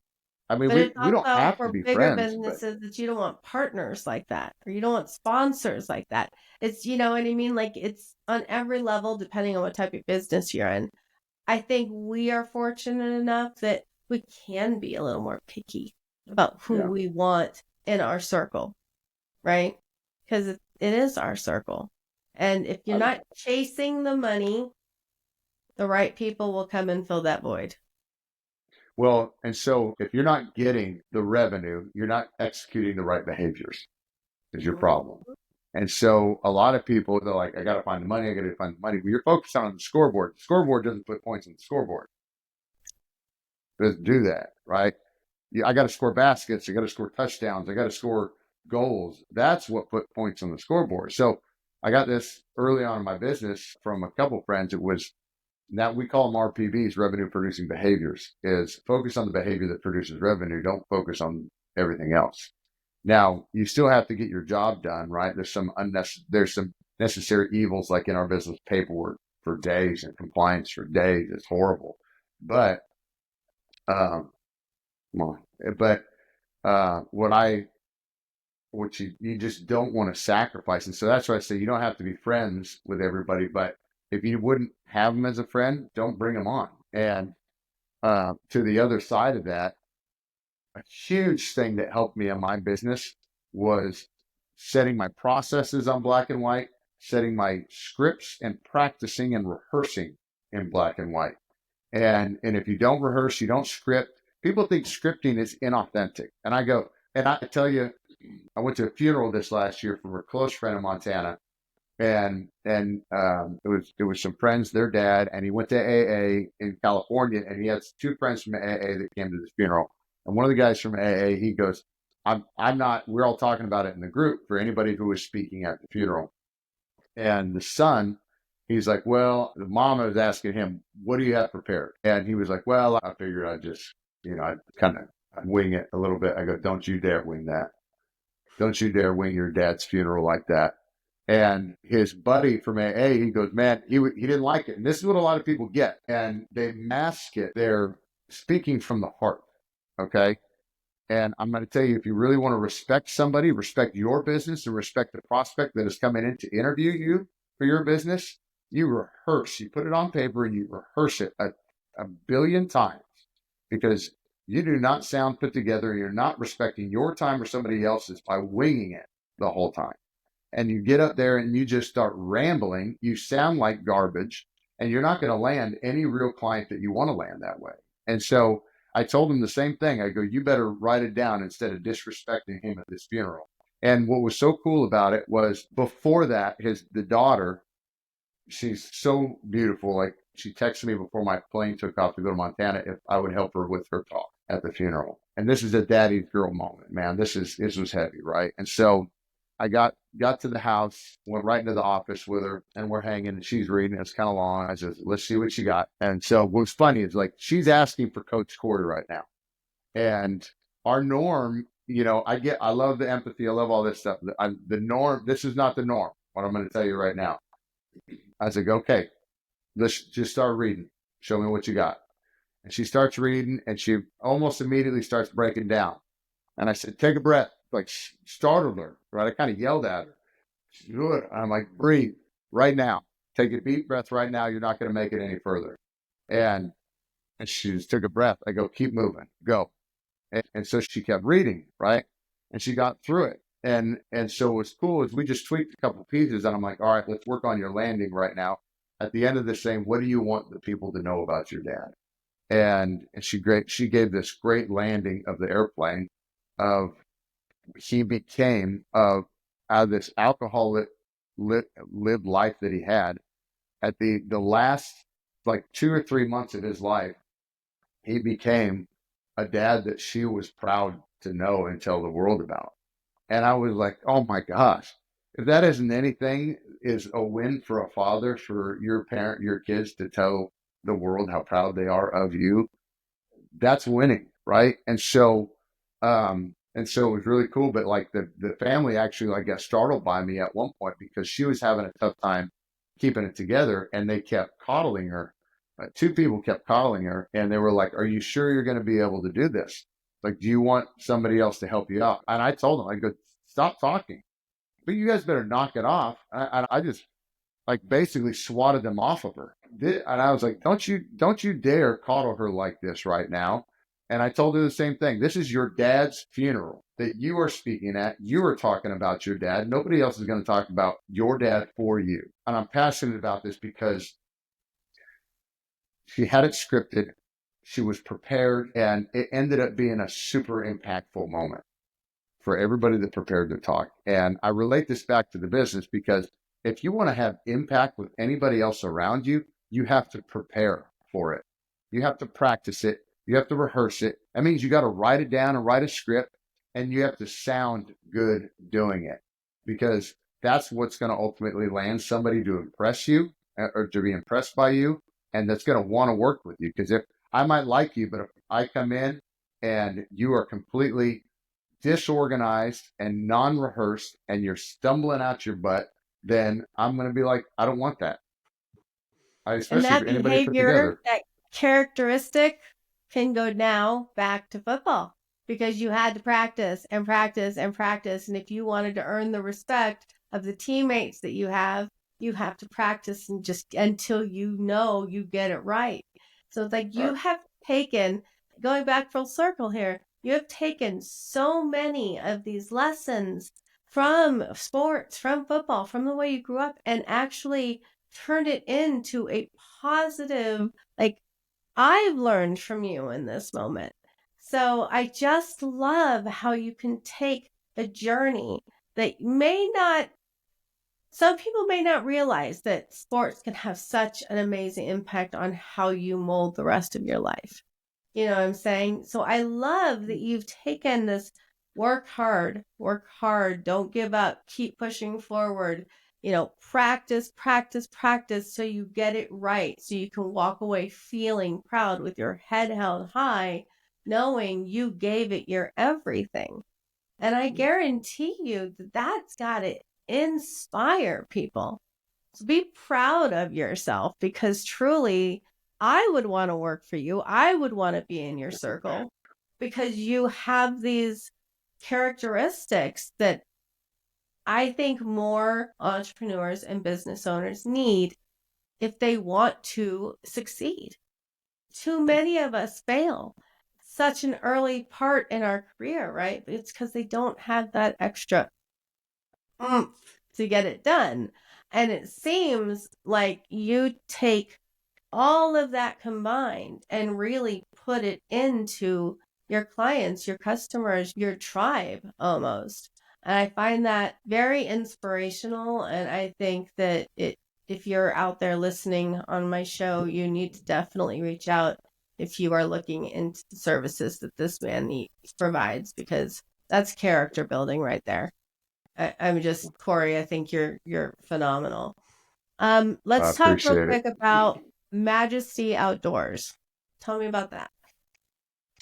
I mean, But it's we don't also have to for be bigger friends, but businesses that you don't want partners like that, or you don't want sponsors like that. It's, you know what I mean? Like, it's on every level, depending on what type of business you're in. I think we are fortunate enough that we can be a little more picky about who yeah. we want in our circle, right? Because it is our circle. And if you're I, not chasing the money, the right people will come and fill that void. well, and so if you're not getting the revenue, you're not executing the right behaviors is your problem. And so a lot of people, they're like, I got to find the money. I got to find the money. But you're focused on the scoreboard. The scoreboard doesn't put points on the scoreboard. It doesn't do that, right? I got to score baskets. I got to score touchdowns. I got to score goals. That's what put points on the scoreboard. So I got this early on in my business from a couple friends. It was, now we call them RPBs, revenue producing behaviors, is focus on the behavior that produces revenue. Don't focus on everything else. Now you still have to get your job done, right? There's some necessary evils, like in our business, paperwork for days and compliance for days. It's horrible. But, um, come on. But, what you just don't want to sacrifice. And so that's why I say you don't have to be friends with everybody, but if you wouldn't have them as a friend, don't bring them on. And to the other side of that, a huge thing that helped me in my business was setting my processes on black and white, setting my scripts and practicing and rehearsing in black and white. And if you don't rehearse, you don't script, people think scripting is inauthentic. And I go, and I tell you, I went to a funeral this last year from a close friend in Montana, and it was some friends, their dad, and he went to AA in California, and he has two friends from AA that came to this funeral. And one of the guys from AA, he goes, I'm not. We're all talking about it in the group for anybody who was speaking at the funeral. And the son, he's like, well, the mom was asking him, what do you have prepared? And he was like, well, I figured I'd just, I'd kind of wing it a little bit. I go, don't you dare wing that. Don't you dare wing your dad's funeral like that. And his buddy from AA, he goes, man, he didn't like it. And this is what a lot of people get. And they mask it. They're speaking from the heart. Okay. And I'm going to tell you, if you really want to respect somebody, respect your business and respect the prospect that is coming in to interview you for your business, you rehearse, you put it on paper and you rehearse it a billion times, because you do not sound put together. You're not respecting your time or somebody else's by winging it the whole time. And you get up there and you just start rambling. You sound like garbage, and you're not going to land any real client that you want to land that way. And so I told him the same thing. I go, you better write it down instead of disrespecting him at this funeral. And what was so cool about it was, before that, the daughter, she's so beautiful. Like, she texted me before my plane took off to go to Montana if I would help her with her talk at the funeral. And this is a daddy's girl moment, man. This was heavy, right? And so I got to the house, went right into the office with her, and we're hanging, and she's reading. It's kind of long. I said, let's see what she got. And so what's funny is, like, she's asking for Coach Corey right now. And our norm, I love the empathy. I love all this stuff. The norm, this is not the norm, what I'm going to tell you right now. I was like, okay, let's just start reading. Show me what you got. And she starts reading, and she almost immediately starts breaking down. And I said, take a breath. Like, startled her, right? I kind of yelled at her. She's good. I'm like, breathe right now. Take a deep breath right now. You're not going to make it any further. And she just took a breath. I go, keep moving, go. And so she kept reading, right? And she got through it. And so what's cool is we just tweaked a couple pieces, and I'm like, all right, let's work on your landing right now. At the end of this saying, what do you want the people to know about your dad? And she gave this great landing of the airplane of, he became out of this alcoholic lived life that he had. At the last, like, 2 or 3 months of his life, he became a dad that she was proud to know and tell the world about. And I was like, oh my gosh, if that isn't anything, is a win for a father, for your kids to tell the world how proud they are of you, that's winning, right? And so it was really cool. But, like, the family actually, like, got startled by me at one point, because she was having a tough time keeping it together, and they kept coddling her. Two people kept coddling her, and they were like, are you sure you're going to be able to do this? Like, do you want somebody else to help you out? And I told them, I go, stop talking, but you guys better knock it off. And I just, like, basically swatted them off of her. And I was like, don't you dare coddle her like this right now. And I told her the same thing. This is your dad's funeral that you are speaking at. You are talking about your dad. Nobody else is going to talk about your dad for you. And I'm passionate about this because she had it scripted. She was prepared, and it ended up being a super impactful moment for everybody that prepared to talk. And I relate this back to the business, because if you want to have impact with anybody else around you, you have to prepare for it. You have to practice it. You have to rehearse it. That means you got to write it down and write a script, and you have to sound good doing it, because that's what's going to ultimately land somebody to impress you, or to be impressed by you, and that's going to want to work with you. Because if I might like you, but if I come in and you are completely disorganized and non-rehearsed and you're stumbling out your butt, then I'm going to be like, I don't want that. And Especially that for anybody put behavior, together. that characteristic, can go now back to football, because you had to practice and practice and practice. And if you wanted to earn the respect of the teammates that you have to practice, and just until you get it right. So it's like, you Right. have taken, going back full circle here, you have taken so many of these lessons from sports, from football, from the way you grew up, and actually turned it into a positive, like, I've learned from you in this moment. So I just love how you can take a journey that some people may not realize that sports can have such an amazing impact on how you mold the rest of your life. You know what I'm saying? So I love that you've taken this work hard, don't give up, keep pushing forward, practice, practice, practice, so you get it right. So you can walk away feeling proud with your head held high, knowing you gave it your everything. And I guarantee you that that's got to inspire people. So be proud of yourself, because truly, I would want to work for you. I would want to be in your circle because you have these characteristics that I think more entrepreneurs and business owners need if they want to succeed. Too many of us fail such an early part in our career, right? It's because they don't have that extra to get it done. And it seems like you take all of that combined and really put it into your clients, your customers, your tribe almost. And I find that very inspirational. And I think that if you're out there listening on my show, you need to definitely reach out if you are looking into the services that this man provides, because that's character building right there. I'm just, Cory, I think you're phenomenal. I Let's talk real appreciate it. quick about Majesty Outdoors. Tell me about that.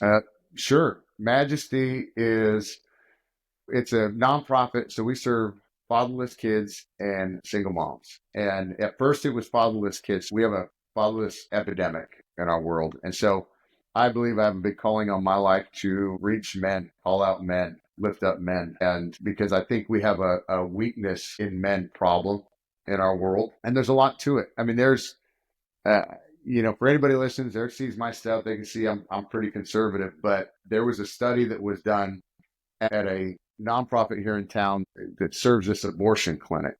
Uh, sure. Majesty it's a nonprofit, so we serve fatherless kids and single moms. And at first it was fatherless kids. We have a fatherless epidemic in our world. And so I believe I have a big calling on my life to reach men, call out men, lift up men. And because I think we have a weakness in men problem in our world. And there's a lot to it. I mean, uh, for anybody who listens, there sees my stuff, they can see I'm pretty conservative. But there was a study that was done at a nonprofit here in town that serves this abortion clinic.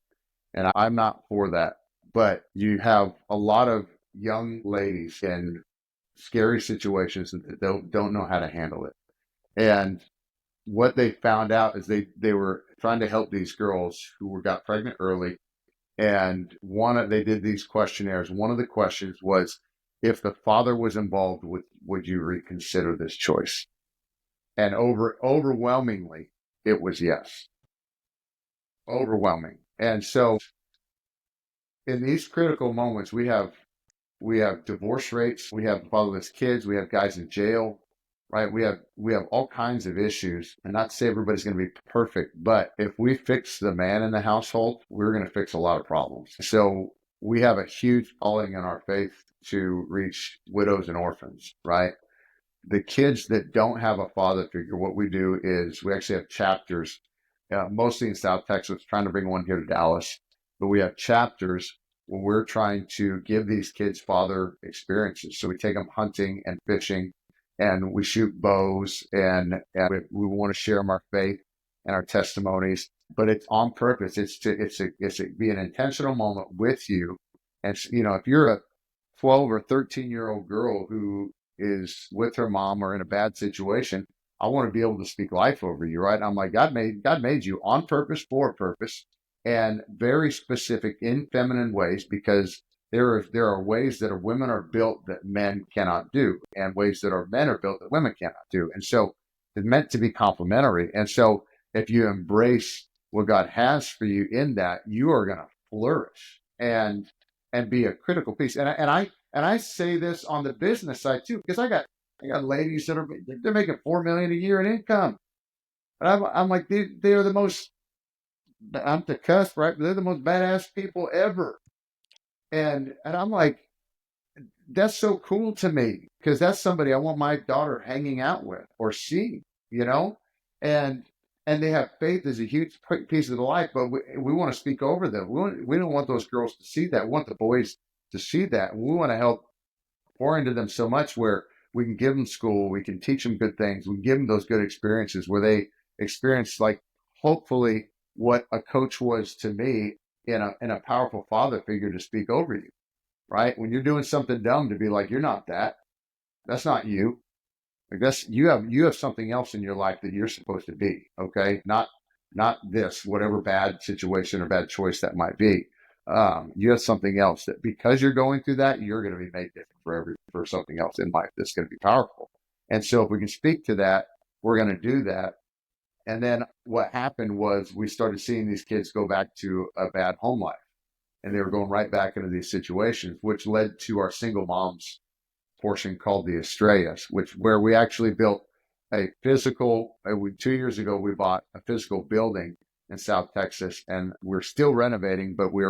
And I'm not for that. But you have a lot of young ladies in scary situations that don't know how to handle it. And what they found out is they were trying to help these girls who got pregnant early. And they did these questionnaires. One of the questions was, if the father was involved, would you reconsider this choice? And overwhelmingly, it was yes. Overwhelming. And so in these critical moments, we have divorce rates, we have fatherless kids, we have guys in jail, right? We have all kinds of issues. And not to say everybody's going to be perfect, but if we fix the man in the household, we're going to fix a lot of problems. So we have a huge calling in our faith to reach widows and orphans, right? The kids that don't have a father figure, what we do is we actually have chapters, mostly in South Texas, trying to bring one here to Dallas. But we have chapters where we're trying to give these kids father experiences. So we take them hunting and fishing, and we shoot bows, and we want to share them our faith and our testimonies. But it's on purpose. It's to be an intentional moment with you. And if you're a 12 or 13-year-old girl who is with her mom or in a bad situation, I want to be able to speak life over you, right? I'm like, God made you on purpose, for a purpose, and very specific in feminine ways, because there are ways that women are built that men cannot do, and ways that men are built that women cannot do. And so it's meant to be complementary. And so if you embrace what God has for you in that, you are going to flourish and be a critical piece. And I say this on the business side too, because I got ladies that they're making $4 million a year in income, and I'm like, they are the most, I'm the cusp, right? They're the most badass people ever, and I'm like, that's so cool to me, because that's somebody I want my daughter hanging out with or seeing, you know, and they have faith as a huge piece of the life, but we want to speak over them. We don't want those girls to see that. We want the boys to see that. And we want to help pour into them so much where we can give them school, we can teach them good things, we can give them those good experiences where they experience, like, hopefully what a coach was to me in a powerful father figure to speak over you, right? When you're doing something dumb, to be like, you're not that. That's not you. Like, you have something else in your life that you're supposed to be, okay? Not this, whatever bad situation or bad choice that might be. You have something else that, because you're going through that, you're going to be made different for something else in life that's going to be powerful. And so if we can speak to that, we're going to do that. And then what happened was we started seeing these kids go back to a bad home life, and they were going right back into these situations, which led to our single moms portion called the Estrellas, where we actually built a physical. 2 years ago, we bought a physical building in South Texas, and we're still renovating, but we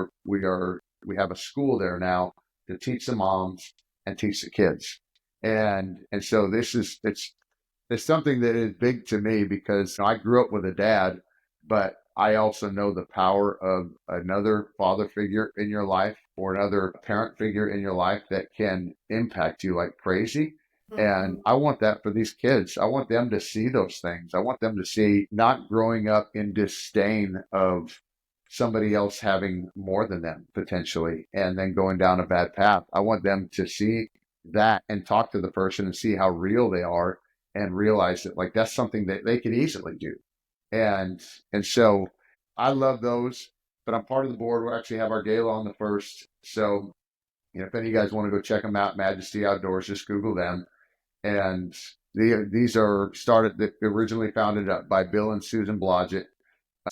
have a school there now to teach the moms and teach the kids. And so it's something that is big to me because I grew up with a dad, but I also know the power of another father figure in your life or another parent figure in your life that can impact you like crazy. And Mhm. I want that for these kids. I want them to see those things. I want them to see not growing up in disdain of somebody else having more than them potentially and then going down a bad path. I want them to see that and talk to the person and see how real they are and realize that like that's something that they could easily do. And and so I love those, but I'm part of the board. We'll actually have our gala on the first. So, if any of you guys want to go check them out, Majesty Outdoors, just Google them. And these are originally founded up by Bill and Susan Blodgett,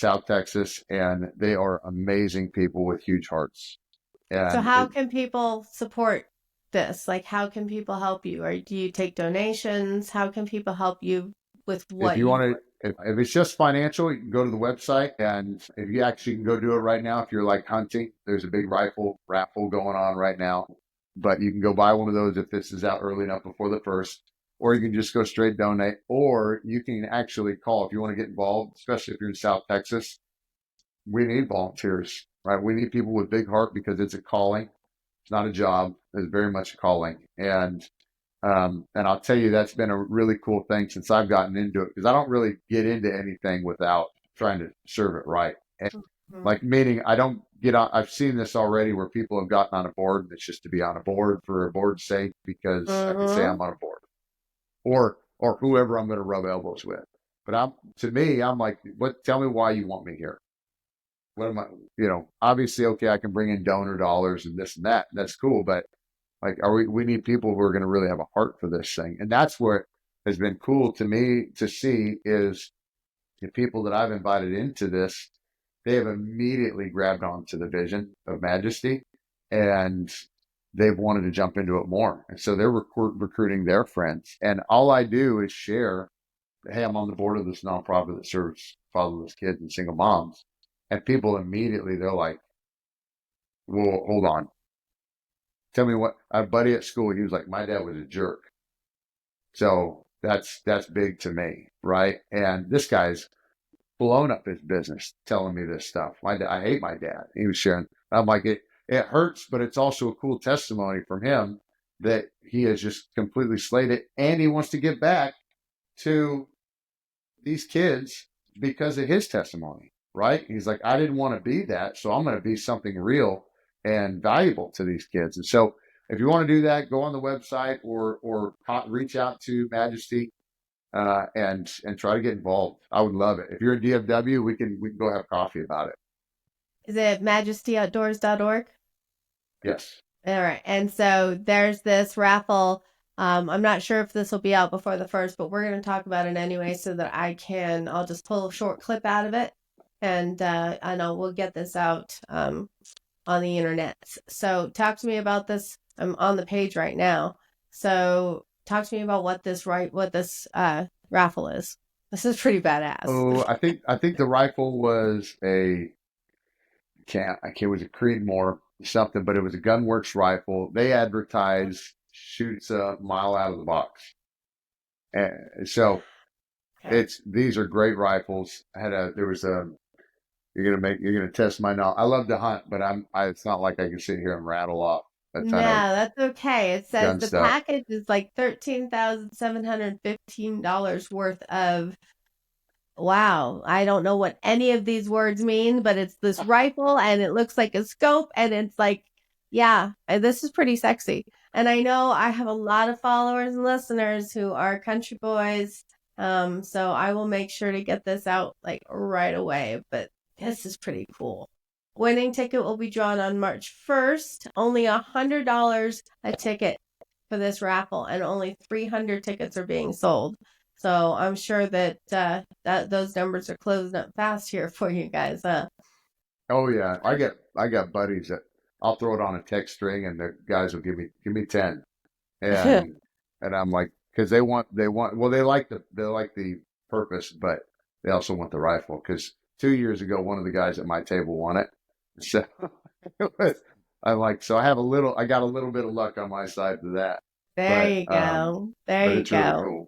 South Texas, and they are amazing people with huge hearts. So And how can people support this? Like, how can people help you? Or do you take donations? How can people help you with if what you you want to, if it's just financial, you can go to the website. And if you actually can go do it right now, if you're like hunting, there's a big rifle raffle going on right now. But you can go buy one of those if this is out early enough before the first, or you can just go straight donate, or you can actually call if you want to get involved, especially if you're in South Texas. We need volunteers, right? We need people with big heart because it's a calling. It's not a job. It's very much a calling. And I'll tell you, that's been a really cool thing since I've gotten into it because I don't really get into anything without trying to serve it right. And Mhm. like, meaning I don't get on, I've seen this already where people have gotten on a board and it's just to be on a board for a board's sake because I can say Mhm. I'm on a board or whoever I'm going to rub elbows with. But to me, I'm like, tell me why you want me here. What am I, obviously, okay, I can bring in donor dollars and this and that. That's cool. But like, we need people who are going to really have a heart for this thing. And that's what has been cool to me to see is the people that I've invited into this, they have immediately grabbed onto the vision of Majesty and they've wanted to jump into it more. And so they're recruiting their friends. And all I do is share, hey, I'm on the board of this nonprofit that serves fatherless kids and single moms. And people immediately, they're like, well, hold on. Tell me what a buddy at school, he was like, my dad was a jerk. So that's big to me, right? And this guy's blown up his business telling me this stuff. I hate my dad. He was sharing. I'm like, it hurts, but it's also a cool testimony from him that he has just completely slayed it, and he wants to give back to these kids because of his testimony, right? He's like, I didn't want to be that, so I'm going to be something real and valuable to these kids. And so, if you want to do that, go on the website or reach out to Majesty and try to get involved. I would love it. If you're in DFW, we can go have coffee about it. Is it majestyoutdoors.org? Yes. All right. And so there's this raffle. I'm not sure if this will be out before the first, but we're going to talk about it anyway so that I'll just pull a short clip out of it and I know we'll get this out on the internet. So talk to me about this. I'm on the page right now. So talk to me about what this raffle is. This is pretty badass. Oh, I think the rifle was I can't was a Creedmoor something, but it was a Gunworks rifle. They advertise shoots a mile out of the box. And so Okay. these are great rifles. There was a you're gonna test my knowledge. I love to hunt, but it's not like I can sit here and rattle off a No, ton of that's okay. It says gun the stuff. package is like $13,715 worth of. Wow, I don't know what any of these words mean, but it's this rifle and it looks like a scope and it's like, yeah, and this is pretty sexy. And I know I have a lot of followers and listeners who are country boys. So I will make sure to get this out like right away, but this is pretty cool. Winning ticket will be drawn on March 1st. Only $100 a ticket for this raffle and only 300 tickets are being sold. So I'm sure that that those numbers are closing up fast here for you guys. Oh yeah, I got buddies that I'll throw it on a text string, and the guys will give me 10, and I'm like, because they want well they like the purpose, but they also want the rifle because 2 years ago, one of the guys at my table won it. So so I got a little bit of luck on my side to that, There but you go. There you it's really go. cool.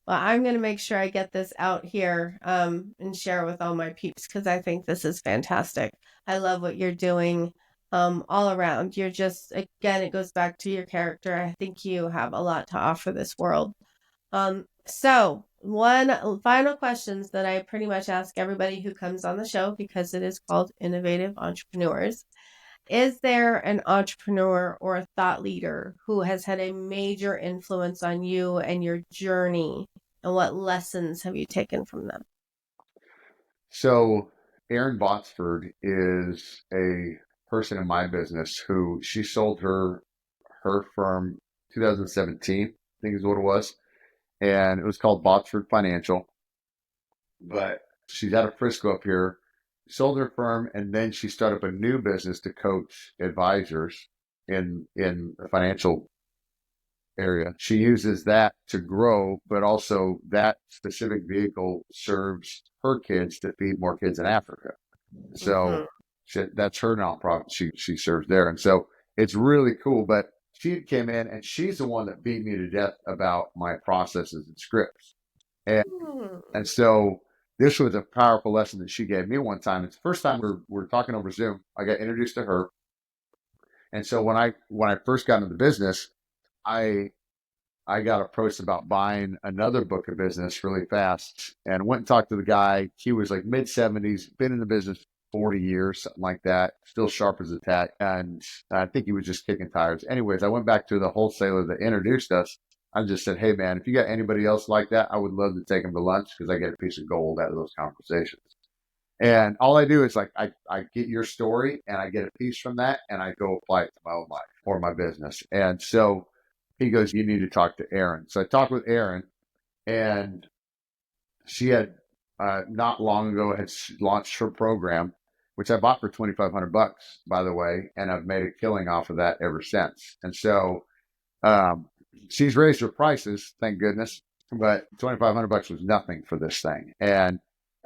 Well, I'm going to make sure I get this out here and share with all my peeps because I think this is fantastic. I love what you're doing all around. You're just, again, it goes back to your character. I think you have a lot to offer this world. So, one final questions that I pretty much ask everybody who comes on the show because it is called Innovative Entrepreneurs. Is there an entrepreneur or a thought leader who has had a major influence on you and your journey? And what lessons have you taken from them? So Erin Botsford is a person in my business who she sold her firm 2017, I think is what it was. And it was called Botsford Financial. But she's out of Frisco up here, sold her firm, and then she started up a new business to coach advisors in the financial area. She uses that to grow, but also that specific vehicle serves her kids to feed more kids in Africa. Mm-hmm. So that's her nonprofit. She serves there, and so it's really cool. But she came in, and she's the one that beat me to death about my processes and scripts. And so this was a powerful lesson that she gave me one time. It's the first time we're talking over Zoom. I got introduced to her, and so when I first got into the business, I I got approached about buying another book of business really fast and went and talked to the guy. He was like mid 70s, been in the business 40 years, something like that, still sharp as a tack. And I think he was just kicking tires. Anyways, I went back to the wholesaler that introduced us. I just said, hey, man, if you got anybody else like that, I would love to take them to lunch because I get a piece of gold out of those conversations. And all I do is like, I get your story and I get a piece from that and I go apply it to my own life or my business. And so he goes, you need to talk to Erin. So I talked with Erin, and she had not long ago had launched her program, which I bought for $2,500, by the way, and I've made a killing off of that ever since. And so um, she's raised her prices, thank goodness, but $2,500 was nothing for this thing. And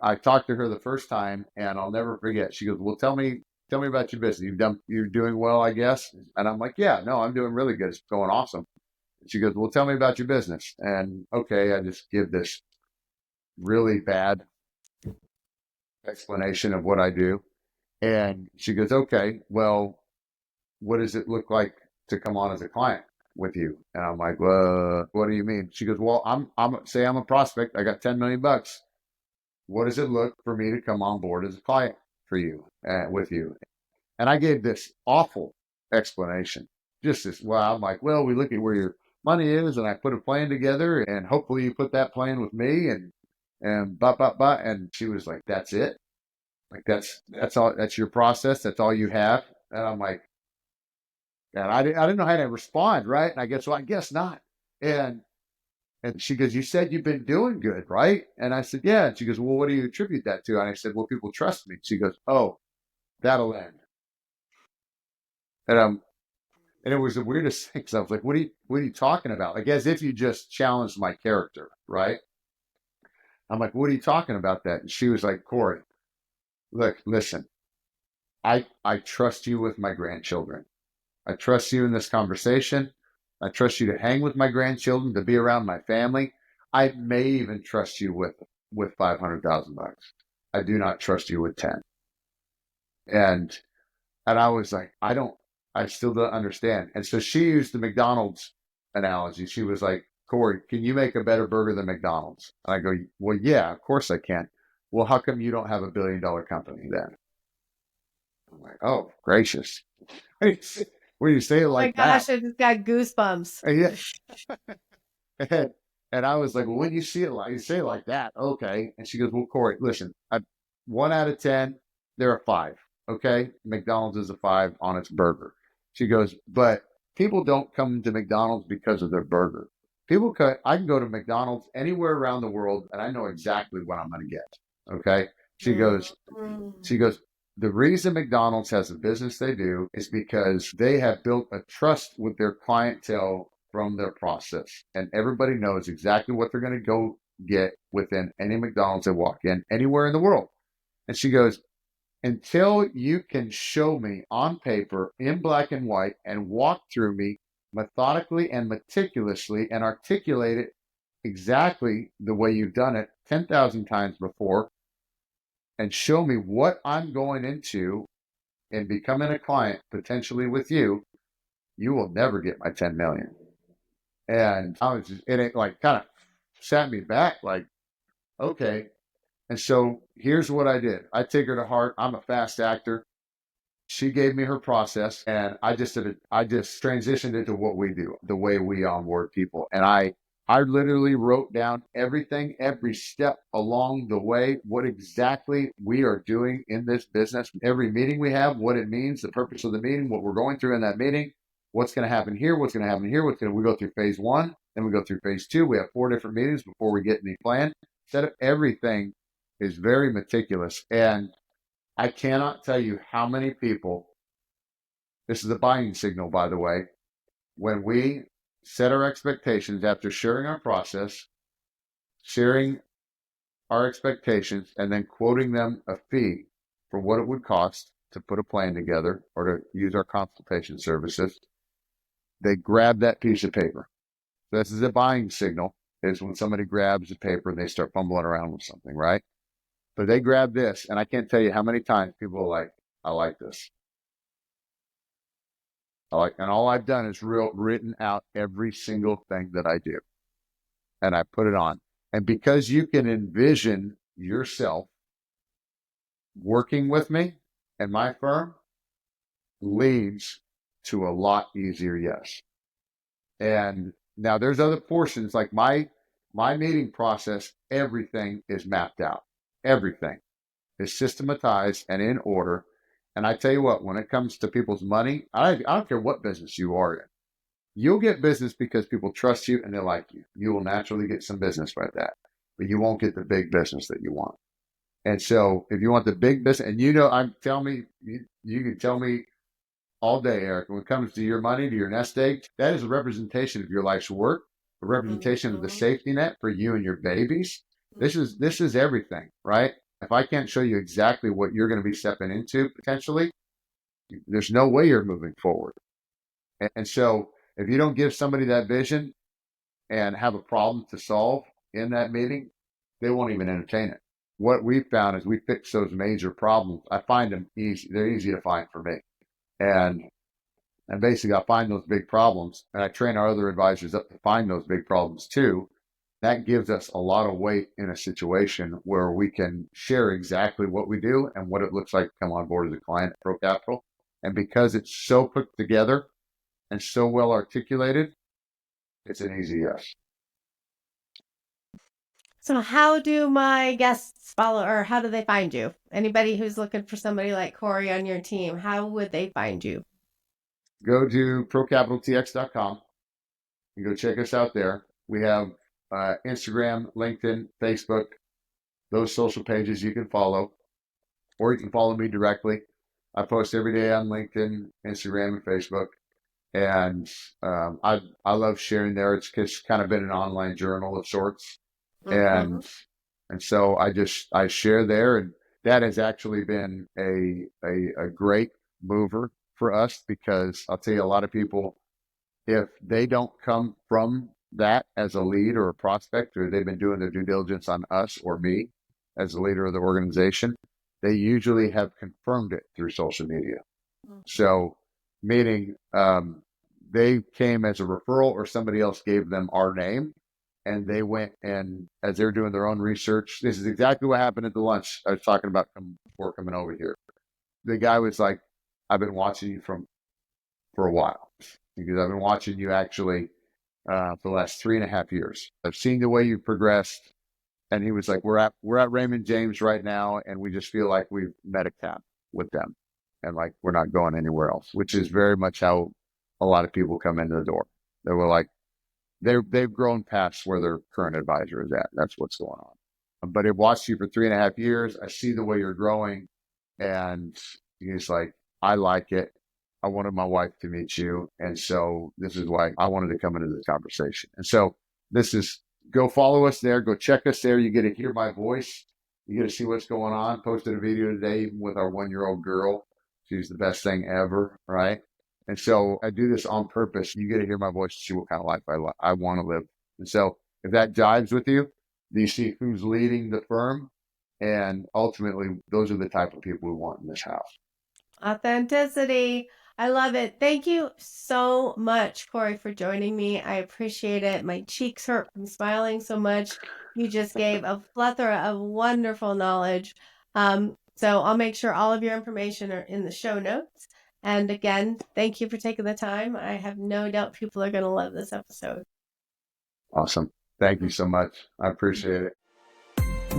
I talked to her the first time, and I'll never forget. She goes, "Well, tell me about your business. You're doing well, I guess." And I'm like, "Yeah, no, I'm doing really good. It's going awesome." She goes, "Well, tell me about your business." And okay, I just give this really bad explanation of what I do. And she goes, "Okay, well, what does it look like to come on as a client with you?" And I'm like, "Well, what do you mean?" She goes, "Well, I'm a prospect. I got 10 million bucks. What does it look for me to come on board as a client for you, with you?" And I gave this awful explanation. Just this, well, I'm like, "Well, we look at where your money is, and I put a plan together, and hopefully you put that plan with me, and blah blah blah." And she was like, "That's it? Like that's all? That's your process? That's all you have?" And I'm like, and I didn't know how to respond, right? And I guess, well, I guess not. And and she goes, "You said you've been doing good, right?" And I said, "Yeah." And she goes, "Well, what do you attribute that to?" And I said, "Well, people trust me." She goes, "Oh, that'll end." And and it was the weirdest thing. So I was like, what are you talking about? Like as if you just challenged my character, right? I'm like, "What are you talking about that?" And she was like, "Cory, look, listen, I trust you with my grandchildren. I trust you in this conversation. I trust you to hang with my grandchildren, to be around my family. I may even trust you with $500,000. I do not trust you with 10." And And I was like, I still don't understand. And so she used the McDonald's analogy. She was like, "Cory, can you make a better burger than McDonald's?" And I go, "Well, yeah, of course I can." "Well, how come you don't have $1 billion company then?" I'm like, "Oh, gracious." When you say it Oh my like that. gosh, I just got goosebumps. And yeah. And I was like, "Well, when you see it like you say it like that, okay." And she goes, "Well, Cory, listen, 1 out of 10, they're a five. Okay, McDonald's is a five on its burger." She goes, "But people don't come to McDonald's because of their burger. I can go to McDonald's anywhere around the world, and I know exactly what I'm going to get." Okay. She goes, Mm. she goes, "The reason McDonald's has the business they do is because they have built a trust with their clientele from their process. And everybody knows exactly what they're going to go get within any McDonald's they walk in anywhere in the world. And she goes, until you can show me on paper in black and white and walk through me methodically and meticulously and articulate it exactly the way you've done it 10,000 times before and show me what I'm going into and becoming a client potentially with you, you will never get my 10 million. And I was just, it like kind of sat me back like, okay. And so here's what I did. I take her to heart. I'm a fast actor. She gave me her process and I just did it. I just transitioned into what we do, the way we onboard people. And I literally wrote down everything, every step along the way, what exactly we are doing in this business. Every meeting we have, what it means, the purpose of the meeting, what we're going through in that meeting, what's going to happen here, what's going to happen here, we go through phase one, then we go through phase two. We have 4 different meetings before we get any plan. Set up everything is very meticulous. And I cannot tell you how many people, this is a buying signal, by the way, when we set our expectations after sharing our process, sharing our expectations, and then quoting them a fee for what it would cost to put a plan together or to use our consultation services, they grab that piece of paper. So this is a buying signal, is when somebody grabs a paper and they start fumbling around with something, right? But they grab this, and I can't tell you how many times people are like, I like this. And all I've done is written out every single thing that I do, and I put it on. And because you can envision yourself working with me and my firm leads to a lot easier yes. And now there's other portions like my meeting process, everything is mapped out. Everything is systematized and in order. And I tell you what, when it comes to people's money, I don't care what business you are in. You'll get business because people trust you and they like you. You will naturally get some business by that, but you won't get the big business that you want. And so if you want the big business, and you can tell me all day, Eric, when it comes to your money, to your nest egg, that is a representation of your life's work, a representation of the safety net for you and your babies. This is everything, right? If I can't show you exactly what you're going to be stepping into potentially, there's no way you're moving forward. And so if you don't give somebody that vision and have a problem to solve in that meeting, they won't even entertain it. What we found is we fix those major problems. I find them easy. They're easy to find for me. And basically I find those big problems and I train our other advisors up to find those big problems too. That gives us a lot of weight in a situation where we can share exactly what we do and what it looks like to come on board as a client at Pro Capital. And because it's so put together and so well articulated, it's an easy yes. So how do my guests follow, or how do they find you? Anybody who's looking for somebody like Cory on your team, how would they find you? Go to procapitaltx.com and go check us out there. We have Instagram, LinkedIn, Facebook, those social pages you can follow, or you can follow me directly. I post every day on LinkedIn, Instagram, and Facebook. And I love sharing there. It's kind of been an online journal of sorts. Mm-hmm. And so I share there, and that has actually been a great mover for us because I'll tell you, a lot of people, if they don't come from that as a lead or a prospect, or they've been doing their due diligence on us or me as the leader of the organization, they usually have confirmed it through social media. Mm-hmm. So, meaning they came as a referral or somebody else gave them our name, and they went, and as they're doing their own research, this is exactly what happened at the lunch I was talking about before coming over here. The guy was like, I've been watching you for a while because I've been watching you actually for the last 3.5 years. I've seen the way you've progressed. And he was like, we're at Raymond James right now, and we just feel like we've met a cap with them, and like we're not going anywhere else, which is very much how a lot of people come into the door. They were like, they've grown past where their current advisor is at. That's what's going on. But I've watched you for 3.5 years. I see the way you're growing, and he's like, I like it. I wanted my wife to meet you, and so this is why I wanted to come into this conversation. And so this is. Go follow us there. Go check us there. You get to hear my voice You get to see what's going on. Posted a video today with our 1-year-old girl. She's the best thing ever, right? And so I do this on purpose. You get to hear my voice to see what kind of life I want to live. And so if that jives with you, you see who's leading the firm. And ultimately, those are the type of people we want in this house. Authenticity. I love it. Thank you so much, Cory, for joining me. I appreciate it. My cheeks hurt from smiling so much. You just gave a plethora of wonderful knowledge. So I'll make sure all of your information are in the show notes. And again, thank you for taking the time. I have no doubt people are going to love this episode. Awesome. Thank you so much. I appreciate it.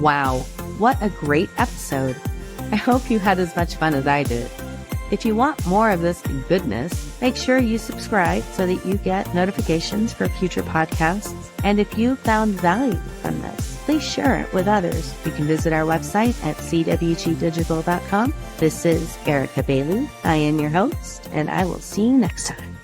Wow, what a great episode. I hope you had as much fun as I did. If you want more of this goodness, make sure you subscribe so that you get notifications for future podcasts. And if you found value from this, please share it with others. You can visit our website at cwgdigital.com. This is Erica Bailey. I am your host, and I will see you next time.